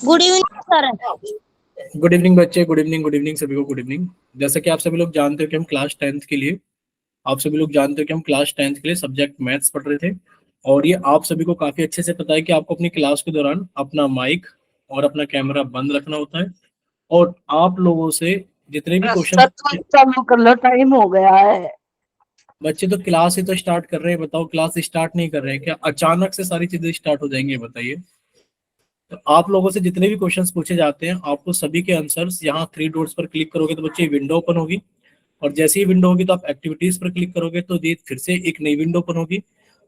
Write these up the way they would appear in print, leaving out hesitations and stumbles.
Good evening sir. Good evening बच्चे, good evening सभी को, गुड इवनिंग। जैसा कि आप सभी लोग जानते हो कि हम क्लास टेंथ के लिए आप सभी लोग जानते हो कि हम क्लास टेंथ के लिए सब्जेक्ट मैथ्स पढ़ रहे थे। और ये आप सभी को काफी अच्छे से पता है कि आपको अपनी क्लास के दौरान अपना माइक और अपना कैमरा बंद रखना होता है। और आप लोगों से जितने भी क्वेश्चन चालू कर लो, टाइम हो गया है। बच्चे तो क्लास ही तो स्टार्ट कर रहे हैं, बताओ क्लास स्टार्ट नहीं कर रहे हैं क्या? अचानक से सारी चीजें स्टार्ट हो जाएंगी, बताइए। तो आप लोगों से जितने भी क्वेश्चंस पूछे जाते हैं, आपको सभी के आंसर्स यहाँ थ्री डॉट्स पर क्लिक करोगे तो बच्चे विंडो ओपन होगी। और जैसे ही विंडो होगी तो आप एक्टिविटीज पर क्लिक करोगे तो ये फिर से एक नई विंडो ओपन होगी।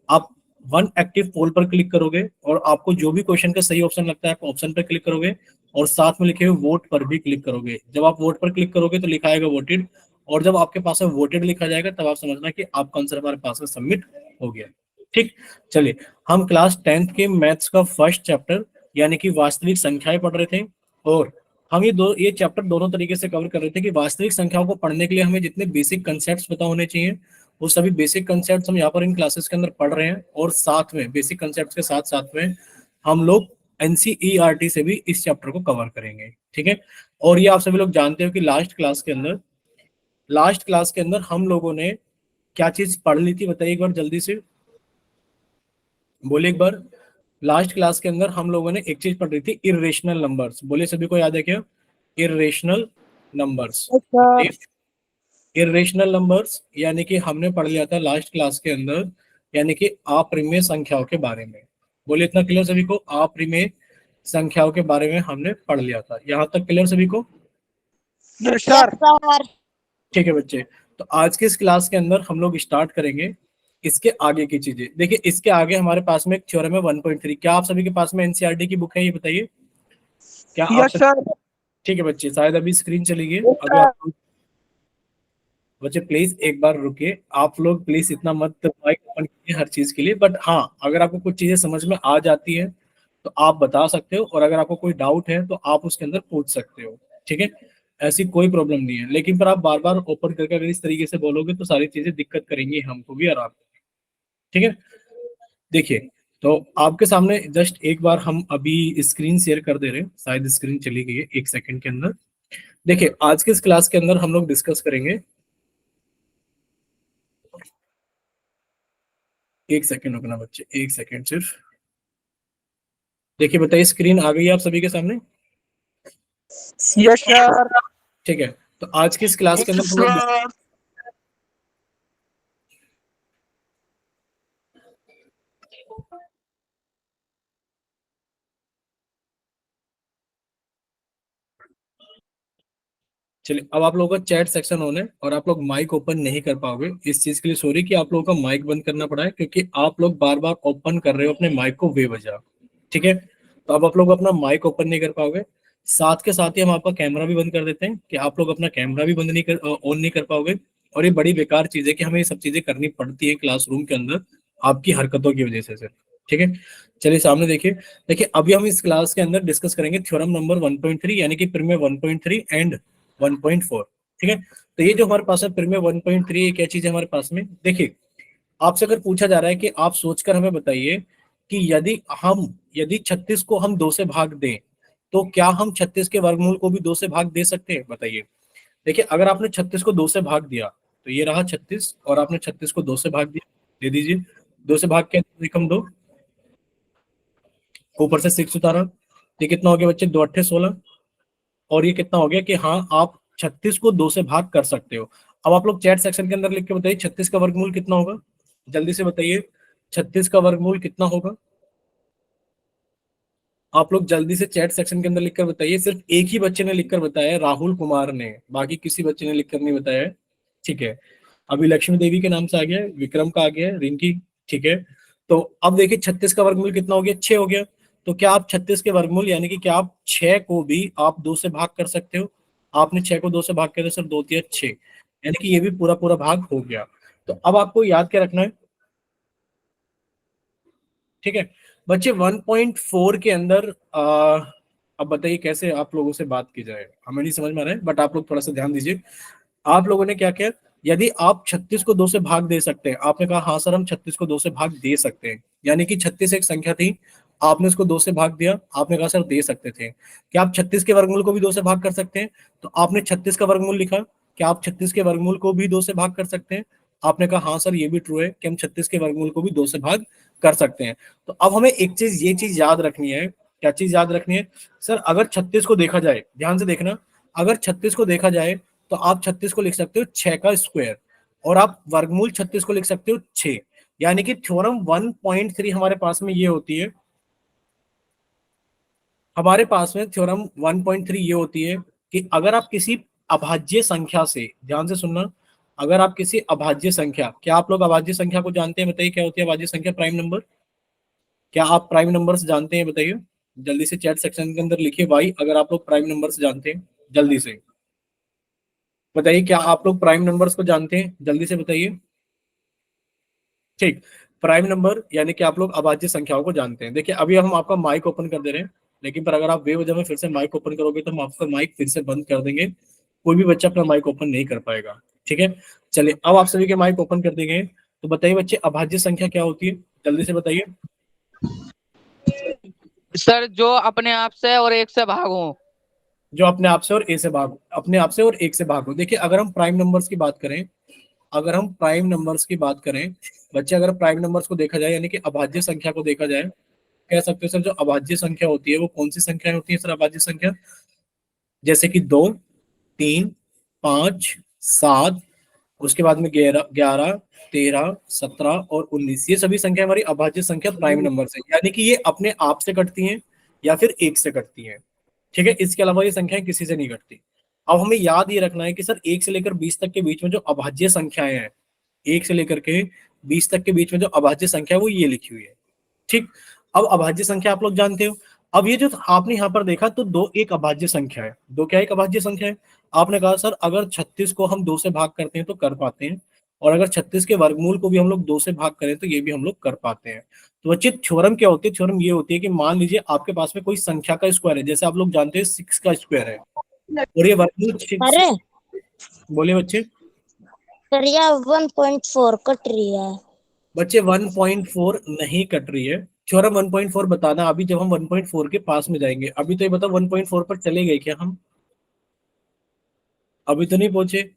आप वन एक्टिव पोल पर क्लिक करोगे और आपको जो भी क्वेश्चन का सही ऑप्शन लगता है आप ऑप्शन पर क्लिक करोगे। और साथ में लिखे हुए वोट पर भी क्लिक करोगे। जब आप वोट पर क्लिक करोगे तो लिखा आएगा वोटेड। और जब आपके पास में वोटेड लिखा जाएगा तब आप समझना कि आपका आंसर हमारे पास में सबमिट हो गया। ठीक, चलिए हम क्लास टेंथ के मैथ्स का फर्स्ट चैप्टर यानी कि वास्तविक संख्याएं पढ़ रहे थे। और हम ये चैप्टर दोनों तरीके से कवर कर रहे थे कि वास्तविक संख्याओं को पढ़ने के लिए हमें जितने बेसिक कंसेप्ट्स पता होने चाहिए वो सभी बेसिक कंसेप्ट्स हम यहाँ पर इन क्लासेस के अंदर पढ़ रहे हैं। और साथ में बेसिक कंसेप्ट्स के साथ साथ में हम लोग एनसीईआरटी से भी इस चैप्टर को कवर करेंगे। ठीक है। और ये आप सभी लोग जानते हो कि लास्ट क्लास के अंदर हम लोगों ने क्या चीज पढ़ ली थी, बताइए एक बार जल्दी से, बोले एक बार। लास्ट क्लास के अंदर हम लोगों ने एक चीज पढ़ रही थी, इर्रेशनल नंबर्स। बोले सभी को याद है क्या? Irrational numbers. इर्रेशनल नंबर्स यानी कि हमने पढ़ लिया था लास्ट क्लास के अंदर, यानी कि अप्रिमेय संख्याओं के बारे में। बोले इतना क्लियर सभी को? अप्रिमेय संख्याओं के बारे में हमने पढ़ लिया था। यहाँ तक क्लियर सभी को? सर ठीक है बच्चे, तो आज के इस क्लास के अंदर हम लोग स्टार्ट करेंगे इसके आगे की चीजें। देखिए इसके आगे हमारे पास में एक थ्योरम है 1.3। क्या आप सभी के पास में एनसीईआरटी की बुक है? ये बताइए क्या आप सभी? ठीक है बच्चे, शायद अभी स्क्रीन चली गई। अभी आप बच्चे प्लीज एक बार रुकिए, आप लोग प्लीज इतना मत माइक ओपन कीजिए हर चीज के लिए। बट हाँ, अगर आपको कुछ चीजें समझ में आ जाती है तो आप बता सकते हो, और अगर आपको कोई डाउट है तो आप उसके अंदर पूछ सकते हो। ठीक है, ऐसी कोई प्रॉब्लम नहीं है। लेकिन पर आप बार बार ओपन करके अगर इस तरीके से बोलोगे तो सारी चीजें दिक्कत करेंगी हमको भी आराम। ठीक है, देखिए तो आपके सामने जस्ट एक बार हम अभी स्क्रीन शेयर कर दे रहे हैं, शायद स्क्रीन चली गई है एक सेकंड के अंदर। देखिए आज के इस क्लास के अंदर हम लोग डिस्कस करेंगे, एक सेकंड रुकना बच्चे, एक सेकंड सिर्फ। देखिए बताइए स्क्रीन आ गई है आप सभी के सामने? Yes sir. ठीक है, तो आज की इस क्लास के अंदर हम लोग चलिए, अब आप लोगों का चैट सेक्शन ऑन है और आप लोग माइक ओपन नहीं कर पाओगे। इस चीज के लिए सॉरी कि आप लोगों का माइक बंद करना पड़ा है, क्योंकि आप लोग बार बार ओपन कर रहे हो अपने माइक को बेवजह। ठीक है, तो अब आप लोग अपना माइक ओपन नहीं कर पाओगे। साथ के साथ ही हम आपका कैमरा भी बंद कर देते हैं कि आप लोग अपना कैमरा भी बंद नहीं कर ऑन नहीं कर पाओगे। और ये बड़ी बेकार चीज है कि हमें ये सब चीजें करनी पड़ती है क्लासरूम के अंदर आपकी हरकतों की वजह से सिर्फ। ठीक है, चलिए सामने देखिए। देखिए अभी हम इस क्लास के अंदर डिस्कस करेंगे थ्योरम नंबर 1.3 यानी कि प्रमेय 1.3 एंड 1.4। ठीक है, तो ये जो हमारे पास है प्रमेय 1.3, क्या चीज है हमारे पास में? देखिए आपसे अगर पूछा जा रहा है कि आप सोचकर हमें बताइए कि यदि 36 को हम 2 से भाग दें तो क्या हम 36 के वर्गमूल को भी 2 से भाग दे सकते हैं? बताइए। देखिए अगर आपने 36 को 2 से भाग दिया तो ये रहा 36, और आपने 36 को 2 से भाग दिया, दे दीजिए। 2 से भाग के कम 2, ऊपर से 6 उतारा, ये कितना हो गया बच्चे? 2 अट्ठे 16। और ये कितना हो गया कि हाँ आप 36 को 2 से भाग कर सकते हो। अब आप लोग चैट सेक्शन के अंदर लिख के बताइए 36 का वर्गमूल कितना होगा? जल्दी से बताइए 36 का वर्गमूल कितना होगा? आप लोग जल्दी से चैट सेक्शन के अंदर लिखकर बताइए। सिर्फ एक ही बच्चे ने लिखकर बताया है, राहुल कुमार ने, बाकी किसी बच्चे ने लिखकर नहीं बताया है। ठीक है, अभी लक्ष्मी देवी के नाम से आ गया है, विक्रम का आ गया है, रिंकी। ठीक है, तो अब देखिए 36 का वर्गमूल कितना हो गया? 6 हो गया। तो क्या आप 36 के वर्गमूल यानी कि क्या आप 6 को भी आप 2 से भाग कर सकते हो? आपने 6 को 2 से भाग किया तो सर 2 तिया 6, यानी कि ये भी पूरा पूरा भाग हो गया। तो अब आपको याद क्या रखना है? ठीक है बच्चे, 1.4 के अंदर अब बताइए कैसे आप लोगों से बात की जाए, हमें नहीं समझ में आ रहा है, बट आप लोग थोड़ा सा ध्यान दीजिए। आप लोगों ने क्या किया? यदि आप 36 को 2 से भाग दे सकते हैं, आपने कहा हाँ सर हम 36 को 2 से भाग दे सकते हैं, यानी कि 36 एक संख्या थी, आपने उसको 2 से भाग दिया, आपने कहा सर दे सकते थे। क्या आप 36 के वर्गमूल को भी 2 से भाग कर सकते हैं? तो आपने 36 का वर्गमूल लिखा। क्या आप 36 के वर्गमूल को भी 2 से भाग कर सकते हैं? आपने कहा हाँ सर ये भी ट्रू है कि हम 36 के वर्गमूल को भी 2 से भाग कर सकते हैं। तो अब हमें एक चीज, ये चीज याद रखनी है। क्या चीज याद रखनी है? सर अगर 36 को देखा जाए, ध्यान से देखना, अगर 36 को देखा जाए तो आप 36 को लिख सकते हो 6 का स्क्वायर, और आप वर्गमूल 36 को लिख सकते हो 6। यानी कि थ्योरम 1.3 हमारे पास में ये होती है, हमारे पास में थ्योरम 1.3 ये होती है कि अगर आप किसी अभाज्य संख्या से, ध्यान से सुनना, अगर आप किसी अभाज्य संख्या, क्या आप लोग अभाज्य संख्या को जानते हैं? बताइए क्या होती है अभाज्य संख्या? Prime number. क्या आप प्राइम नंबर्स जानते हैं? बताइए जल्दी से, चैट सेक्शन के अंदर लिखिए भाई अगर आप लोग प्राइम नंबर्स जानते हैं, जल्दी से बताइए। क्या आप लोग प्राइम नंबर्स को जानते हैं? जल्दी से बताइए। ठीक, प्राइम नंबर यानी कि आप लोग अभाज्य संख्याओं को जानते हैं। देखिए अभी हम आपका माइक ओपन कर दे रहे हैं, लेकिन पर अगर आप बेवजह में फिर से माइक ओपन करोगे तो हम आपका माइक फिर से बंद कर देंगे, कोई भी बच्चा अपना माइक ओपन नहीं कर पाएगा। ठीक है, चलिए अब आप सभी के माइक ओपन कर दिए गए, तो बताइए बच्चे अभाज्य संख्या क्या होती है? जल्दी से बताइए। सर जो अपने आप से और एक से भाग हो। जो अपने आप से और ए से भाग, अपने आप से और एक से भाग हो। देखिए अगर हम प्राइम नंबर्स की बात करें, अगर हम प्राइम नंबर्स की बात करें बच्चे, अगर प्राइम नंबर्स को देखा जाए यानी कि अभाज्य संख्या को देखा जाए, कह सकते हो सर जो अभाज्य संख्या होती है वो कौन सी संख्याएं होती है सर अभाज्य संख्या? जैसे कि 2, 3, 5, 7, उसके बाद में 11, 11, 13, 17 और 19, ये सभी संख्या हमारी अभाज्य संख्या प्राइम नंबर से, यानी कि ये अपने आप से कटती हैं या फिर एक से कटती हैं। ठीक है, इसके अलावा ये संख्याएं किसी से नहीं कटती। अब हमें याद ये रखना है कि सर 1 से लेकर 20 तक के बीच में जो अभाज्य संख्याएं हैं, 1 से लेकर के 20 तक के बीच में जो अभाज्य संख्या है वो ये लिखी हुई है। ठीक, अब अभाज्य संख्या आप लोग जानते हो। अब ये जो आपने यहाँ पर देखा तो 2 एक अभाज्य संख्या है, 2 क्या एक अभाज्य संख्या है? आपने कहा सर अगर 36 को हम 2 से भाग करते हैं तो कर पाते हैं, और अगर 36 के वर्गमूल को भी हम लोग 2 से भाग करें तो ये भी हम लोग कर पाते हैं। तो बच्चे थ्योरम क्या होती है? थ्योरम ये होती है कि मान लीजिए आपके पास में कोई संख्या का स्क्वायर है, जैसे आप लोग जानते हैं 6 का स्क्वायर है, और ये वर्गमूल 6। अरे बोलिए बच्चे। सर यह 1.4 कट रही है। बच्चे 1.4 नहीं कट रही है, थ्योरम 1.4 बताना अभी जब हम 1.4 के पास में जाएंगे। अभी तो ये बताओ 1.4 पर चले गए क्या हम? अभी तो नहीं पहुंचे।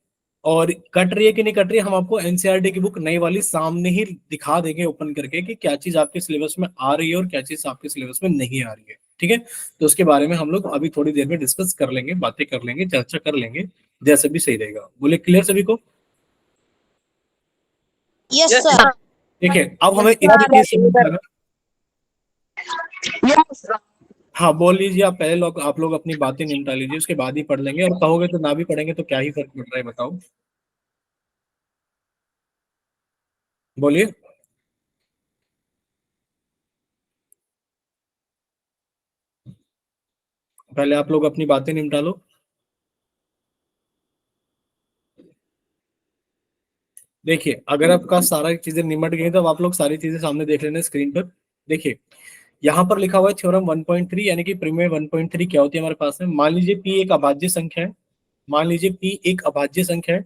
और कट रही है कि नहीं कट रही है, हम आपको एनसीईआरटी की बुक नई वाली सामने ही दिखा देंगे ओपन करके कि क्या चीज आपके सिलेबस में आ रही है और क्या चीज आपके सिलेबस में नहीं आ रही है। ठीक है, तो उसके बारे में हम लोग अभी थोड़ी देर में डिस्कस कर लेंगे, बातें कर लेंगे, चर्चा कर लेंगे, जैसे भी सही रहेगा। बोले क्लियर सभी को? Yes sir. देखिए अब हमें इतनी चीज समझ में आ गया। यस हाँ बोल लीजिए, आप पहले लोग, आप लोग अपनी बातें निपटा लीजिए, उसके बाद ही पढ़ लेंगे, और कहोगे तो ना भी पढ़ेंगे तो क्या ही फर्क पड़ रहा है बताओ। बोलिए। पहले आप लोग अपनी बातें निपटा लो। देखिए अगर आपका सारा चीजें निमट गई तो अब आप लोग सारी चीजें सामने देख लेना स्क्रीन पर। देखिए यहाँ पर लिखा हुआ है थ्योरम 1.3, यानी कि प्रमेय 1.3 क्या होती है हमारे पास में? मान लीजिए P एक अभाज्य संख्या है, मान लीजिए P एक अभाज्य संख्या है,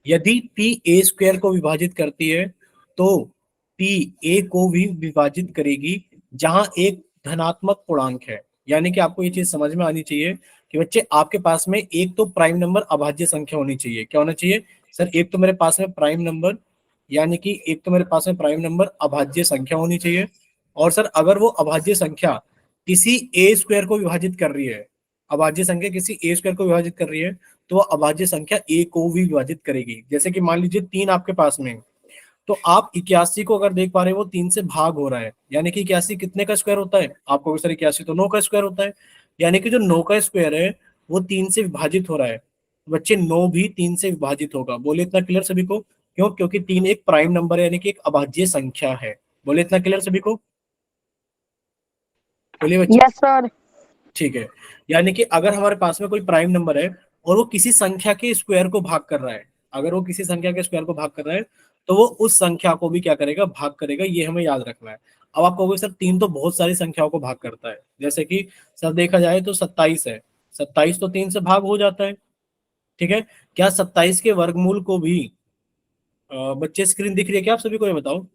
यदि P a स्क्वायर को विभाजित करती है तो P a को भी विभाजित करेगी जहां एक धनात्मक पूर्णांक है। यानी कि आपको ये चीज समझ में आनी चाहिए कि बच्चे आपके पास में एक तो प्राइम नंबर अभाज्य संख्या होनी चाहिए। क्या होना चाहिए सर? एक तो मेरे पास में प्राइम नंबर, यानी कि एक तो मेरे पास में प्राइम नंबर अभाज्य संख्या होनी चाहिए, और सर अगर वो अभाज्य संख्या किसी ए स्क्वायर को विभाजित कर रही है, अभाज्य संख्या किसी ए स्क्वायर को विभाजित कर रही है तो वो अभाज्य संख्या ए को भी विभाजित करेगी। जैसे कि मान लीजिए 3 आपके पास में, तो आप 81 को अगर देख पा रहे हो वो 3 से भाग हो रहा है, यानी कि 81 कितने का स्क्वायर होता है? आपको सर 81 तो 9 का स्क्वायर होता है, यानी कि जो 9 का स्क्वायर है वो 3 से विभाजित हो रहा है। बच्चे 9 भी 3 से विभाजित होगा। बोले इतना क्लियर सभी को? क्यों? क्योंकि 3 एक प्राइम नंबर है, यानी कि एक अभाज्य संख्या है। बोले इतना क्लियर सभी को? बोलिए बच्चे। यस सर ठीक है, यानी कि अगर हमारे पास में कोई प्राइम नंबर है और वो किसी संख्या के स्क्वायर को भाग कर रहा है, अगर वो किसी संख्या के स्क्वायर को भाग कर रहा है तो वो उस संख्या को भी क्या करेगा? भाग करेगा। ये हमें याद रखना है। अब आप कहोगे सर 3 तो बहुत सारी संख्याओं को भाग करता है, जैसे कि सर देखा जाए तो 27 है, 27 तो 3 से भाग हो जाता है। ठीक है, क्या 27 के वर्गमूल को भी बच्चे स्क्रीन दिख रही है क्या आप सभी को? ये बताओ।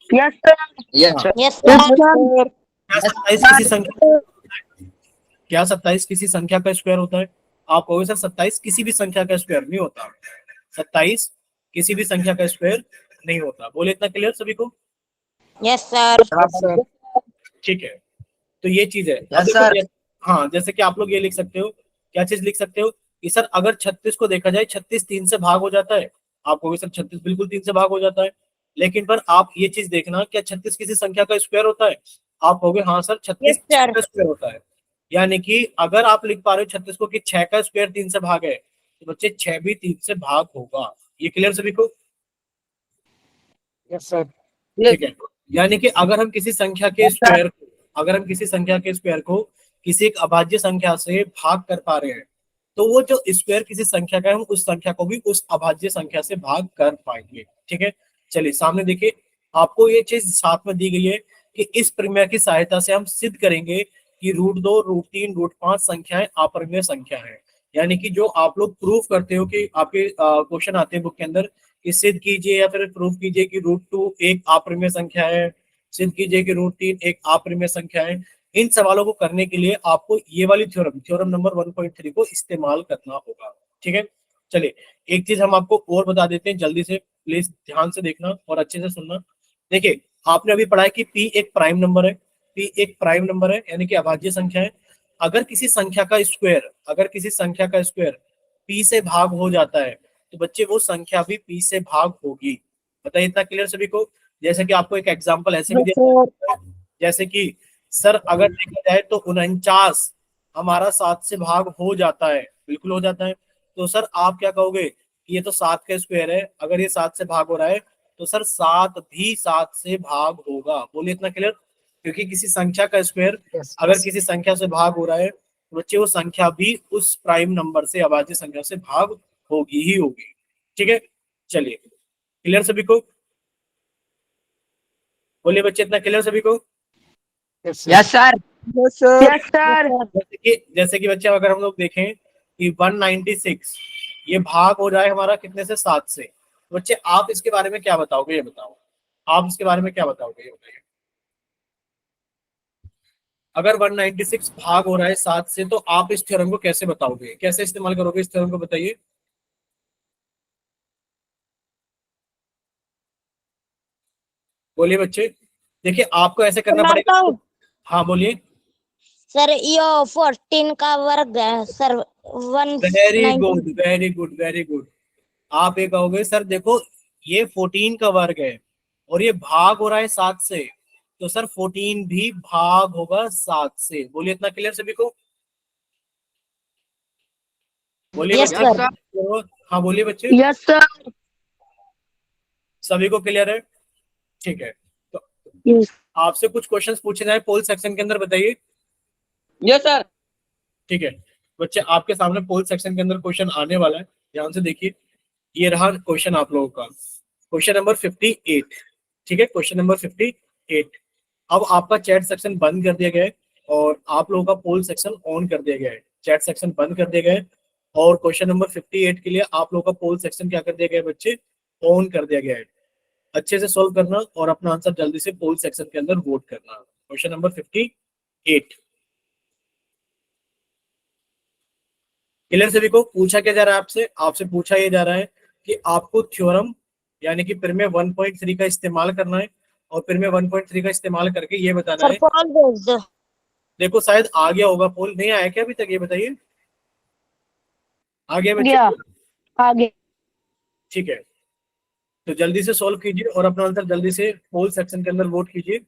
Yes sir. Yes sir. Yes yes sir. Sir. क्या 27 किसी संख्या क्या 27 किसी संख्या का स्क्वायर होता है? आप कहोगे सर 27 किसी भी संख्या का स्क्वायर नहीं होता। 27 किसी भी संख्या का स्क्वायर नहीं होता। बोले इतना क्लियर सभी को? Yes sir. Yes sir. ठीक है, तो ये चीज है। अब यस देखो सर। हाँ, जैसे कि आप लोग ये लिख सकते हो, क्या चीज लिख सकते हो कि सर अगर 36 को देखा जाए, 36 3 से भाग हो जाता है। आप कहोगे सर 36 बिल्कुल 3 से भाग हो जाता है, लेकिन पर आप ये चीज देखना, क्या 36 किसी संख्या का स्क्वायर होता है? आप कहोगे हाँ सर 36 यस 6 सर। का स्क्वायर होता है। यानी कि अगर आप लिख पा रहे हो 36 को कि 6 का स्क्वायर 3 से भाग है, तो बच्चे 6 भी 3 से भाग होगा। ये क्लियर सभी को? Yes sir. ठीक है, यानी कि अगर हम किसी संख्या के स्क्वायर को अगर हम किसी संख्या के स्क्वायर को किसी एक अभाज्य संख्या से भाग कर पा रहे हैं, तो वो जो स्क्वायर किसी संख्या का है, हम उस संख्या को भी उस अभाज्य संख्या से भाग कर पाएंगे। ठीक है, चलिए सामने देखिए, आपको ये चीज साथ में दी गई है कि इस प्रमेय की सहायता से हम सिद्ध करेंगे कि √2, √3, √5 संख्याएं अपरिमेय संख्या है। यानी कि जो आप लोग प्रूफ करते हो कि आपके क्वेश्चन आते हैं बुक के अंदर कि सिद्ध कीजिए या फिर प्रूफ कीजिए कि √2 एक अपरिमेय संख्या है, सिद्ध कीजिए कि √3 एक अपरिमेय संख्या है। इन सवालों को करने के लिए आपको ये वाली थ्योरम नंबर 1.3 को इस्तेमाल करना होगा। ठीक है, चलिए एक चीज हम आपको और बता देते हैं, जल्दी से प्लीज ध्यान से देखना और अच्छे से सुनना। देखिए, आपने अभी पढ़ा है कि P एक प्राइम नंबर है। P एक प्राइम नंबर है, यानी कि अभाज्य संख्या है। अगर किसी संख्या का स्क्वायर P से भाग हो जाता है, तो बच्चे वो संख्या भी P से भाग होगी। बताइए इतना क्लियर सभी को? जैसे कि आपको एक एग्जांपल ऐसे भी यस दिया सर। जाता है, जैसे कि सर अगर देखा जाए तो 49 हमारा 7 से भाग हो जाता है, बिल्कुल हो जाता है। तो सर आप क्या कहोगे कि ये तो 7 का स्क्वायर है, अगर ये 7 से भाग हो रहा है तो सर 7 भी 7 से भाग होगा। बोलिए इतना क्लियर? क्योंकि किसी संख्या का स्क्वायर अगर किसी संख्या से भाग हो रहा है, तो बच्चे वो संख्या भी उस प्राइम नंबर से, अभाज्य संख्या से भाग होगी ही होगी। ठीक है, चलिए क्लियर सभी को? बोलिए बच्चे इतना क्लियर सभी को? Yes sir. Yes sir. जैसे कि बच्चे अगर हम लोग देखें कि 196 ये भाग हो जाए हमारा कितने से? 7 से। तो बच्चे आप इसके बारे में क्या बताओगे? ये बताओ, आप इसके बारे में क्या बताओगे? ये बताइए। अगर 196 भाग हो रहा है 7 से, तो आप इस थ्योरम को कैसे बताओगे, कैसे इस्तेमाल करोगे इस थ्योरम को? बताइए। बोलिए बच्चे। देखिए आपको ऐसे करना मैं पड़ेगा। बताऊं? हाँ बोलिए। सर ये 14 का वर्ग है sir. Very 190। Good, very good, very good. आप ये कहोगे सर देखो, ये 14 का वर्ग है और ये भाग हो रहा है 7 से, तो सर 14 भी भाग होगा 7 से। बोलिए इतना क्लियर सभी को? बोलिए यस बच्चे। सर। हाँ बोलिए बच्चे। Yes sir. सभी को क्लियर है? ठीक है, तो यस। आपसे कुछ क्वेश्चंस पूछे जाए पोल सेक्शन के अंदर, बताइए। Yes sir. ठीक है बच्चे, आपके सामने पोल सेक्शन के अंदर क्वेश्चन आने वाला है, ध्यान से देखिए। ये रहा क्वेश्चन आप लोगों का, क्वेश्चन नंबर 58। ठीक है, क्वेश्चन नंबर 58। अब आपका चैट सेक्शन बंद कर दिया गया है और आप लोगों का पोल सेक्शन ऑन कर दिया गया है। चैट सेक्शन बंद कर दिया गया है और क्वेश्चन नंबर 58 के लिए आप लोगों का पोल सेक्शन क्या कर दिया गया है बच्चे? ऑन कर दिया गया है। अच्छे से सोल्व करना और अपना आंसर जल्दी से पोल सेक्शन के अंदर वोट करना। क्वेश्चन नंबर 58 क्लियर सभी को? पूछा क्या जा रहा है आपसे? आपसे पूछा ये जा रहा है कि आपको थ्योरम यानी कि प्रमेय 1.3 का इस्तेमाल करना है और प्रमेय 1.3 का इस्तेमाल करके ये बताना सर है। कॉल भेज दो। देखो शायद आ गया होगा, पोल नहीं आया क्या अभी तक? ये बताइए, आ गया बच्चे? गया। आगे। ठीक है, तो जल्दी से सॉल्व कीजिए और अपना आंसर जल्दी से पोल सेक्शन के अंदर वोट कीजिए।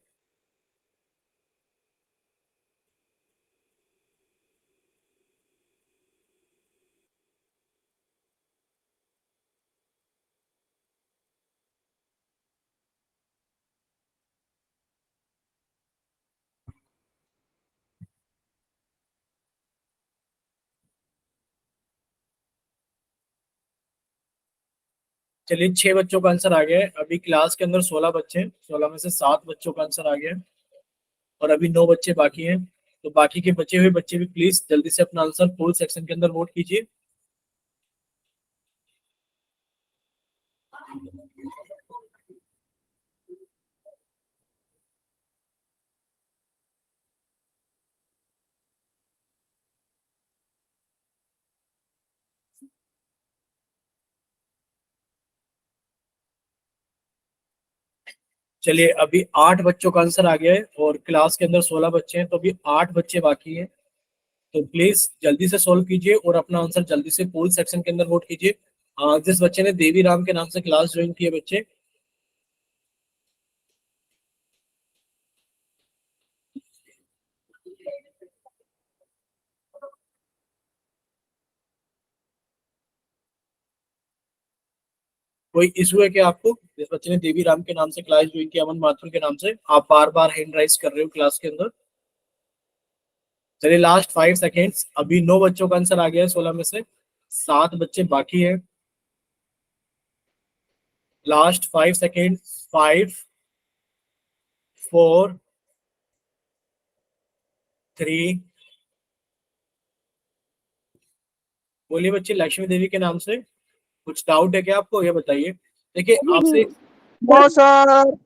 चलिए 6 बच्चों का आंसर आ गया है। अभी क्लास के अंदर 16 बच्चे हैं, 16 में से 7 बच्चों का आंसर आ गया है और अभी 9 बच्चे बाकी हैं। तो बाकी के बचे हुए बच्चे भी प्लीज जल्दी से अपना आंसर पोल सेक्शन के अंदर वोट कीजिए। चलिए अभी 8 बच्चों का आंसर आ गया है और क्लास के अंदर 16 बच्चे हैं, तो अभी 8 बच्चे बाकी हैं। तो प्लीज जल्दी से सॉल्व कीजिए और अपना आंसर जल्दी से पोल सेक्शन के अंदर वोट कीजिए। जिस बच्चे ने देवी राम के नाम से क्लास ज्वाइन की है बच्चे, कोई इशू है क्या आपको? जिस बच्चे ने देवी राम के नाम से क्लास ज्वाइन की, अमन माथुर के नाम से, आप बार बार हैंड राइज कर रहे हो क्लास के अंदर। चलिए लास्ट 5 सेकेंड्स, अभी 9 बच्चों का आंसर आ गया है 16 में से, 7 बच्चे बाकी है। लास्ट 5 सेकेंड, 5, 4, 3, बोलिए बच्चे लक्ष्मी देवी के नाम से। कुछ डाउट है क्या आपको, ये बताइए। देखिए आपसे, नो सर।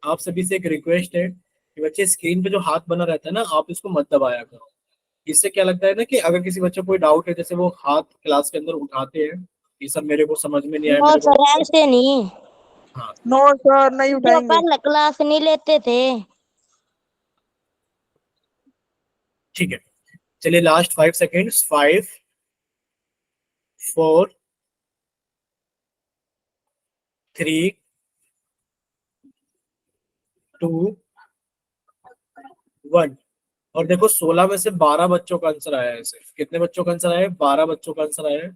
आप सभी से एक रिक्वेस्ट है कि बच्चे स्क्रीन पे जो हाथ बना रहता है ना, आप इसको मत दबाया करो। इससे क्या लगता है ना कि अगर किसी बच्चे को कोई डाउट है, जैसे वो हाथ क्लास के अंदर उठाते हैं कि सर मेरे को समझ में नहीं आया, नो मेरे सर को। ऐसे नहीं, हाँ नो सर नहीं जो उठाएंगे। पहले क्लास नहीं लेते थे। ठीक है। चलिए लास्ट 5 सेकेंड्स, 5, 4, 3, 2, 1। और देखो 16 में से 12 बच्चों का आंसर आया है। सिर्फ कितने बच्चों का आंसर आया है? 12 बच्चों का आंसर आया है।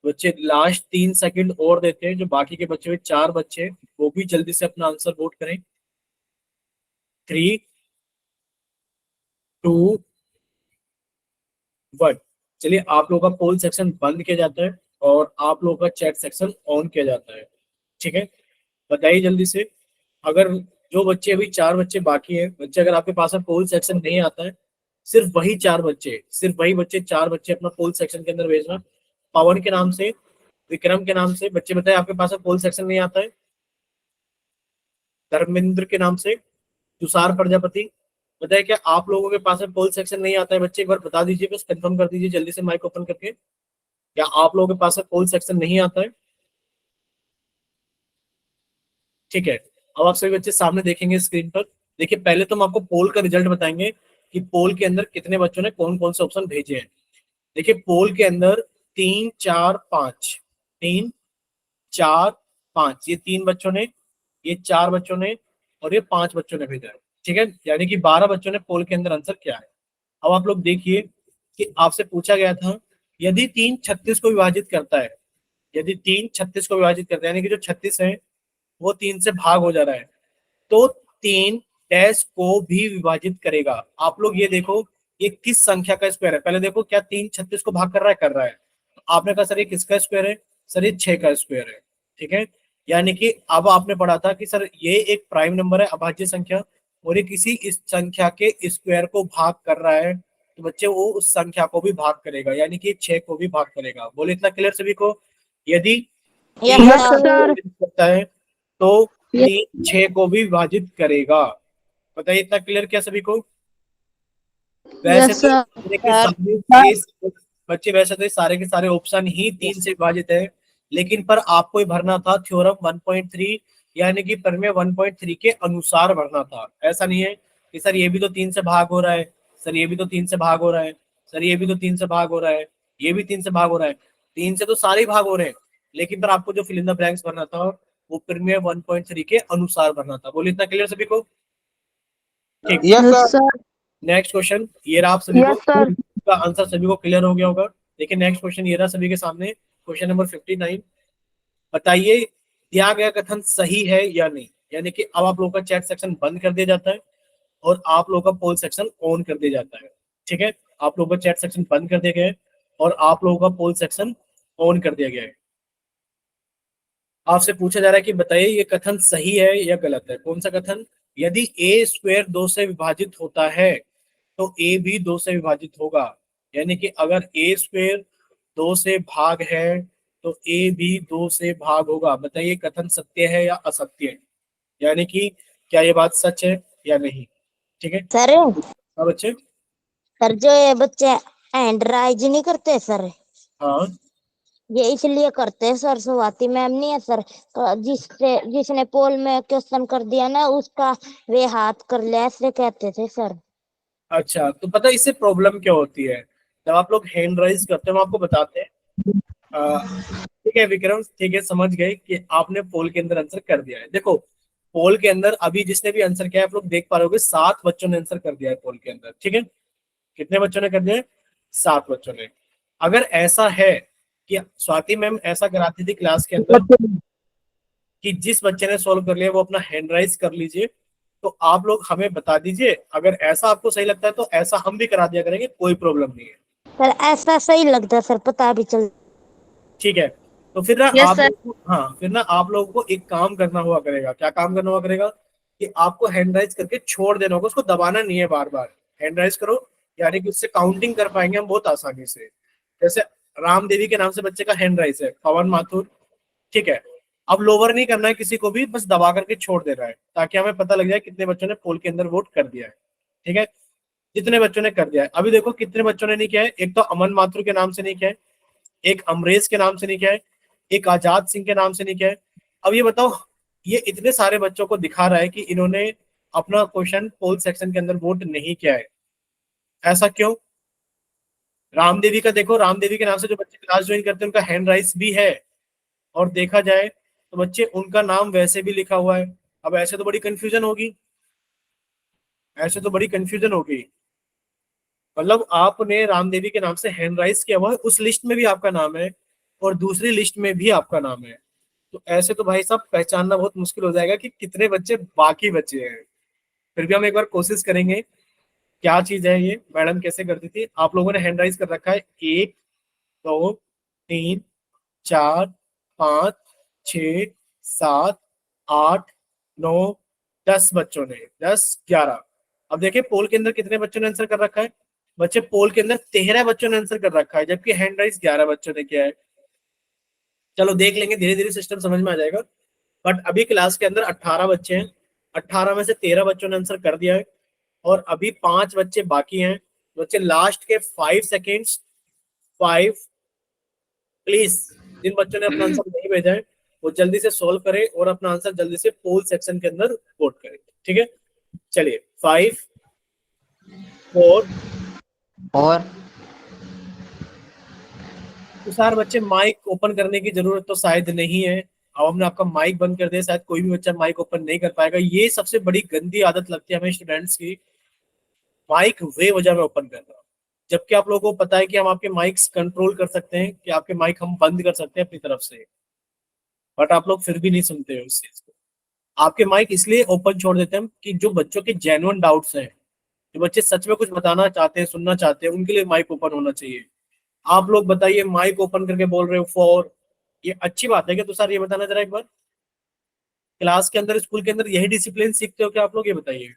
बच्चे लास्ट 3 सेकंड और देते हैं, जो बाकी के बचे हुए 4 बच्चे हैं, वो भी जल्दी से अपना आंसर वोट करें। 3, 2, 1। चलिए आप लोगों का पोल सेक्शन बंद किया जाता है और आप लोगों का चैट सेक्शन ऑन किया जाता है। ठीक है, बताइए जल्दी से। अगर जो बच्चे, अभी 4 बच्चे बाकी हैं बच्चे, अगर आपके पास में पोल सेक्शन नहीं आता है, सिर्फ वही 4 बच्चे, सिर्फ वही बच्चे 4 बच्चे अपना पोल सेक्शन के अंदर भेजना। पवन के नाम से, विक्रम के नाम से बच्चे, बताए आपके पास में पोल सेक्शन नहीं आता है। धर्मेंद्र के नाम से, तुषार प्रजापति, बताइए क्या आप लोगों के पास में पोल सेक्शन नहीं आता है? बच्चे एक बार बता दीजिए, बस कंफर्म कर दीजिए जल्दी से माइक ओपन करके। क्या आप लोगों के पास में पोल सेक्शन नहीं आता है? ठीक है, अब आप सभी बच्चे सामने देखेंगे स्क्रीन पर। देखिए पहले तो हम आपको पोल का रिजल्ट बताएंगे कि पोल के अंदर कितने बच्चों ने कौन कौन से ऑप्शन भेजे हैं। देखिए पोल के अंदर 3, 4, 5, 3, 4, 5, ये 3 बच्चों ने, ये 4 बच्चों ने और ये 5 बच्चों ने भेजा है। ठीक है, यानी कि 12 बच्चों ने पोल के अंदर आंसर किया है। अब आप लोग देखिए कि आपसे पूछा गया था, यदि 3 36 को विभाजित करता है, यदि 3 36 को विभाजित करता है, यानी कि जो 36 है वो 3 से भाग हो जा रहा है, तो 3 डैश को भी विभाजित करेगा। आप लोग ये देखो, ये किस संख्या का स्क्वायर है? पहले देखो, क्या 3 36 को भाग कर रहा है? कर रहा है। तो आपने कहा सर ये किसका स्क्वायर है? सर ये 6 का स्क्वायर है। ठीक है, यानी कि अब आपने पढ़ा था कि सर ये एक प्राइम नंबर है, अभाज्य संख्या, और ये किसी इस संख्या के स्क्वायर को भाग कर रहा है, तो बच्चे वो उस संख्या को भी भाग करेगा, यानी कि 6 को भी भाग करेगा। बोले इतना क्लियर सभी को? यदि यस 3 यस सर। सर। करता है तो यस 3 6 को भी विभाजित करेगा। बताइए इतना क्लियर क्या सभी को? वैसे तो सर। सारे के सारे ये बच्चे, वैसे तो ये सारे के सारे ऑप्शन ही 3 से विभाजित है, लेकिन पर आपको ही भरना था थ्योरम 1.3, यानी कि प्रमेय 1.3 के अनुसार भरना था। ऐसा नहीं है कि सर ये भी तो 3 से भाग हो रहा है, सर ये भी तो 3 से भाग हो रहा है, सर ये भी तो 3 से भाग हो रहा है, ये भी 3 से भाग हो रहा है। 3 से तो सारे ही भाग हो रहे हैं, लेकिन पर आपको जो फिल इन द ब्लैंक्स भरना था वो प्रमेय 1.3 के अनुसार भरना था। बोलिए इतना क्लियर सभी को? ठीक। Yes sir. नेक्स्ट क्वेश्चन ये रहा, आप सभी को यस सर। का आंसर सभी को क्लियर हो गया होगा। देखिए नेक्स्ट क्वेश्चन ये रहा सभी के सामने, क्वेश्चन नंबर 59। बताइए दिया गया कथन सही है या नहीं। यानी कि अब आप लोगों का चैट सेक्शन बंद कर दिया जाता है और आप लोगों का पोल सेक्शन ऑन कर दिया जाता है। ठीक है, आप लोगों का चैट सेक्शन बंद कर दिया गया है और आप लोगों का पोल सेक्शन ऑन कर दिया गया है। आपसे पूछा जा रहा है कि बताइए ये कथन सही है या गलत है। कौन सा कथन? यदि ए स्क्वायर 2 से विभाजित होता है तो ए भी 2 से विभाजित होगा। यानी कि अगर ए स्क्वायर 2 से भाग है तो ए भी 2 से भाग होगा। बताइए कथन सत्य है या असत्य है, यानी कि क्या ये बात सच है या नहीं। ठीक है, सर, हाँ बच्चे। सर जो ये बच्चे हैंड राइज नहीं करते सर, हाँ ये इसलिए करते हैं सर, स्वाति मैम नहीं है सर, जिसने पोल में क्वेश्चन कर दिया ना उसका वे हाथ कर लिया, ऐसे कहते थे सर। अच्छा, तो पता है इससे प्रॉब्लम क्या होती है? जब आप लोग हैंड राइज करते हो हम आपको बताते हैं। ठीक है विक्रम, ठीक है, समझ गए कि आपने पोल के अंदर आंसर कर दिया है। देखो पोल के अंदर अभी जिसने भी आंसर किया है आप लोग देख पा रहे होगे 7 बच्चों ने आंसर कर दिया है पोल के अंदर। ठीक है, कितने बच्चों ने कर दिया है? 7 बच्चों ने। अगर ऐसा है कि स्वाति मैम ऐसा कराती थी क्लास के अंदर कि जिस बच्चे ने सॉल्व कर लिया वो अपना हैंड राइज कर लीजिए, तो आप लोग हमें बता दीजिए। अगर ऐसा आपको सही लगता है तो ऐसा हम भी करा दिया करेंगे, कोई प्रॉब्लम नहीं है। सर ऐसा सही लगता है सर, पता भी चल। ठीक है, तो फिर ना यस आप सर। लोगों को, हाँ फिर ना आप लोगों को एक काम करना हुआ करेगा। क्या काम करना हुआ करेगा? कि आपको हैंड राइज करके छोड़ देना होगा, उसको दबाना नहीं है बार बार। हैंड राइज करो, यानी कि उससे काउंटिंग कर पाएंगे हम बहुत आसानी से। जैसे राम देवी के नाम से बच्चे का हैंड राइज है, पवन माथुर। ठीक है, अब लोअर नहीं करना है किसी को भी, बस दबा करके छोड़ देना है ताकि हमें पता लग जाए कितने बच्चों ने पोल के अंदर वोट कर दिया है। ठीक है, जितने बच्चों ने कर दिया है। अभी देखो कितने बच्चों ने नहीं किया है। एक तो अमन माथुर के नाम से नहीं किया है, एक अमरेश के नाम से नहीं किया है, एक आजाद सिंह के नाम से नहीं किया है। अब ये बताओ, ये इतने सारे बच्चों को दिखा रहा है कि इन्होंने अपना क्वेश्चन पोल सेक्शन के अंदर वोट नहीं किया है। ऐसा क्यों? रामदेवी का देखो, रामदेवी के नाम से जो बच्चे क्लास ज्वाइन करते हैं उनका हैंड राइज भी है, और देखा जाए तो बच्चे उनका नाम वैसे भी लिखा हुआ है। अब ऐसे तो बड़ी कंफ्यूजन होगी, ऐसे तो बड़ी कंफ्यूजन होगी। मतलब आपने रामदेवी के नाम से हैंड राइज किया हुआ है, उस लिस्ट में भी आपका नाम है और दूसरी लिस्ट में भी आपका नाम है। तो ऐसे तो भाई साहब पहचानना बहुत मुश्किल हो जाएगा कि कितने बच्चे बाकी बचे हैं। फिर भी हम एक बार कोशिश करेंगे। क्या चीज है ये, मैडम कैसे करती थी? आप लोगों ने हैंड राइज कर रखा है 1 2 3 4 5 6 7 8 9 10 बच्चों ने, 10 11। अब देखिए पोल के अंदर कितने बच्चों ने आंसर कर रखा है? बच्चे पोल के अंदर 13 बच्चों ने आंसर कर रखा है, जबकि हैंड राइज 11 बच्चों ने किया है। चलो देख लेंगे, धीरे धीरे सिस्टम समझ में आ जाएगा। बट अभी क्लास के अंदर 18 बच्चे हैं, 18 में से 13 बच्चों ने आंसर कर दिया है और अभी 5 बच्चे बाकी हैं। बच्चे लास्ट के 5 सेकेंड्स, 5, प्लीज जिन बच्चों ने अपना आंसर नहीं भेजा है वो जल्दी से सोल्व करें और अपना आंसर जल्दी से पोल सेक्शन के अंदर वोट करें। ठीक है, चलिए 5 4। और तो सारे बच्चे माइक ओपन करने की जरूरत तो शायद नहीं है। अब हमने आपका माइक बंद कर दिया, शायद कोई भी बच्चा माइक ओपन नहीं कर पाएगा। ये सबसे बड़ी गंदी आदत लगती है हमें स्टूडेंट्स की, माइक वे वजह में ओपन करना। जबकि आप लोगों को पता है कि हम आपके माइक्स कंट्रोल कर सकते हैं, कि आपके माइक हम बंद कर सकते हैं अपनी तरफ से, बट आप लोग फिर भी नहीं सुनते हो इस चीज को। आपके माइक इसलिए ओपन छोड़ देते हैं हम कि जो बच्चों के जेन्युइन डाउट्स हैं, जो बच्चे सच में कुछ बताना चाहते हैं, सुनना चाहते हैं, उनके लिए माइक ओपन होना चाहिए। आप लोग बताइए, माइक ओपन करके बोल रहे हो फॉर, ये अच्छी बात है क्या? तो सर ये बताना जरा एक बार, क्लास के अंदर स्कूल के अंदर यही डिसिप्लिन सीखते हो क्या आप लोग? ये बताइए।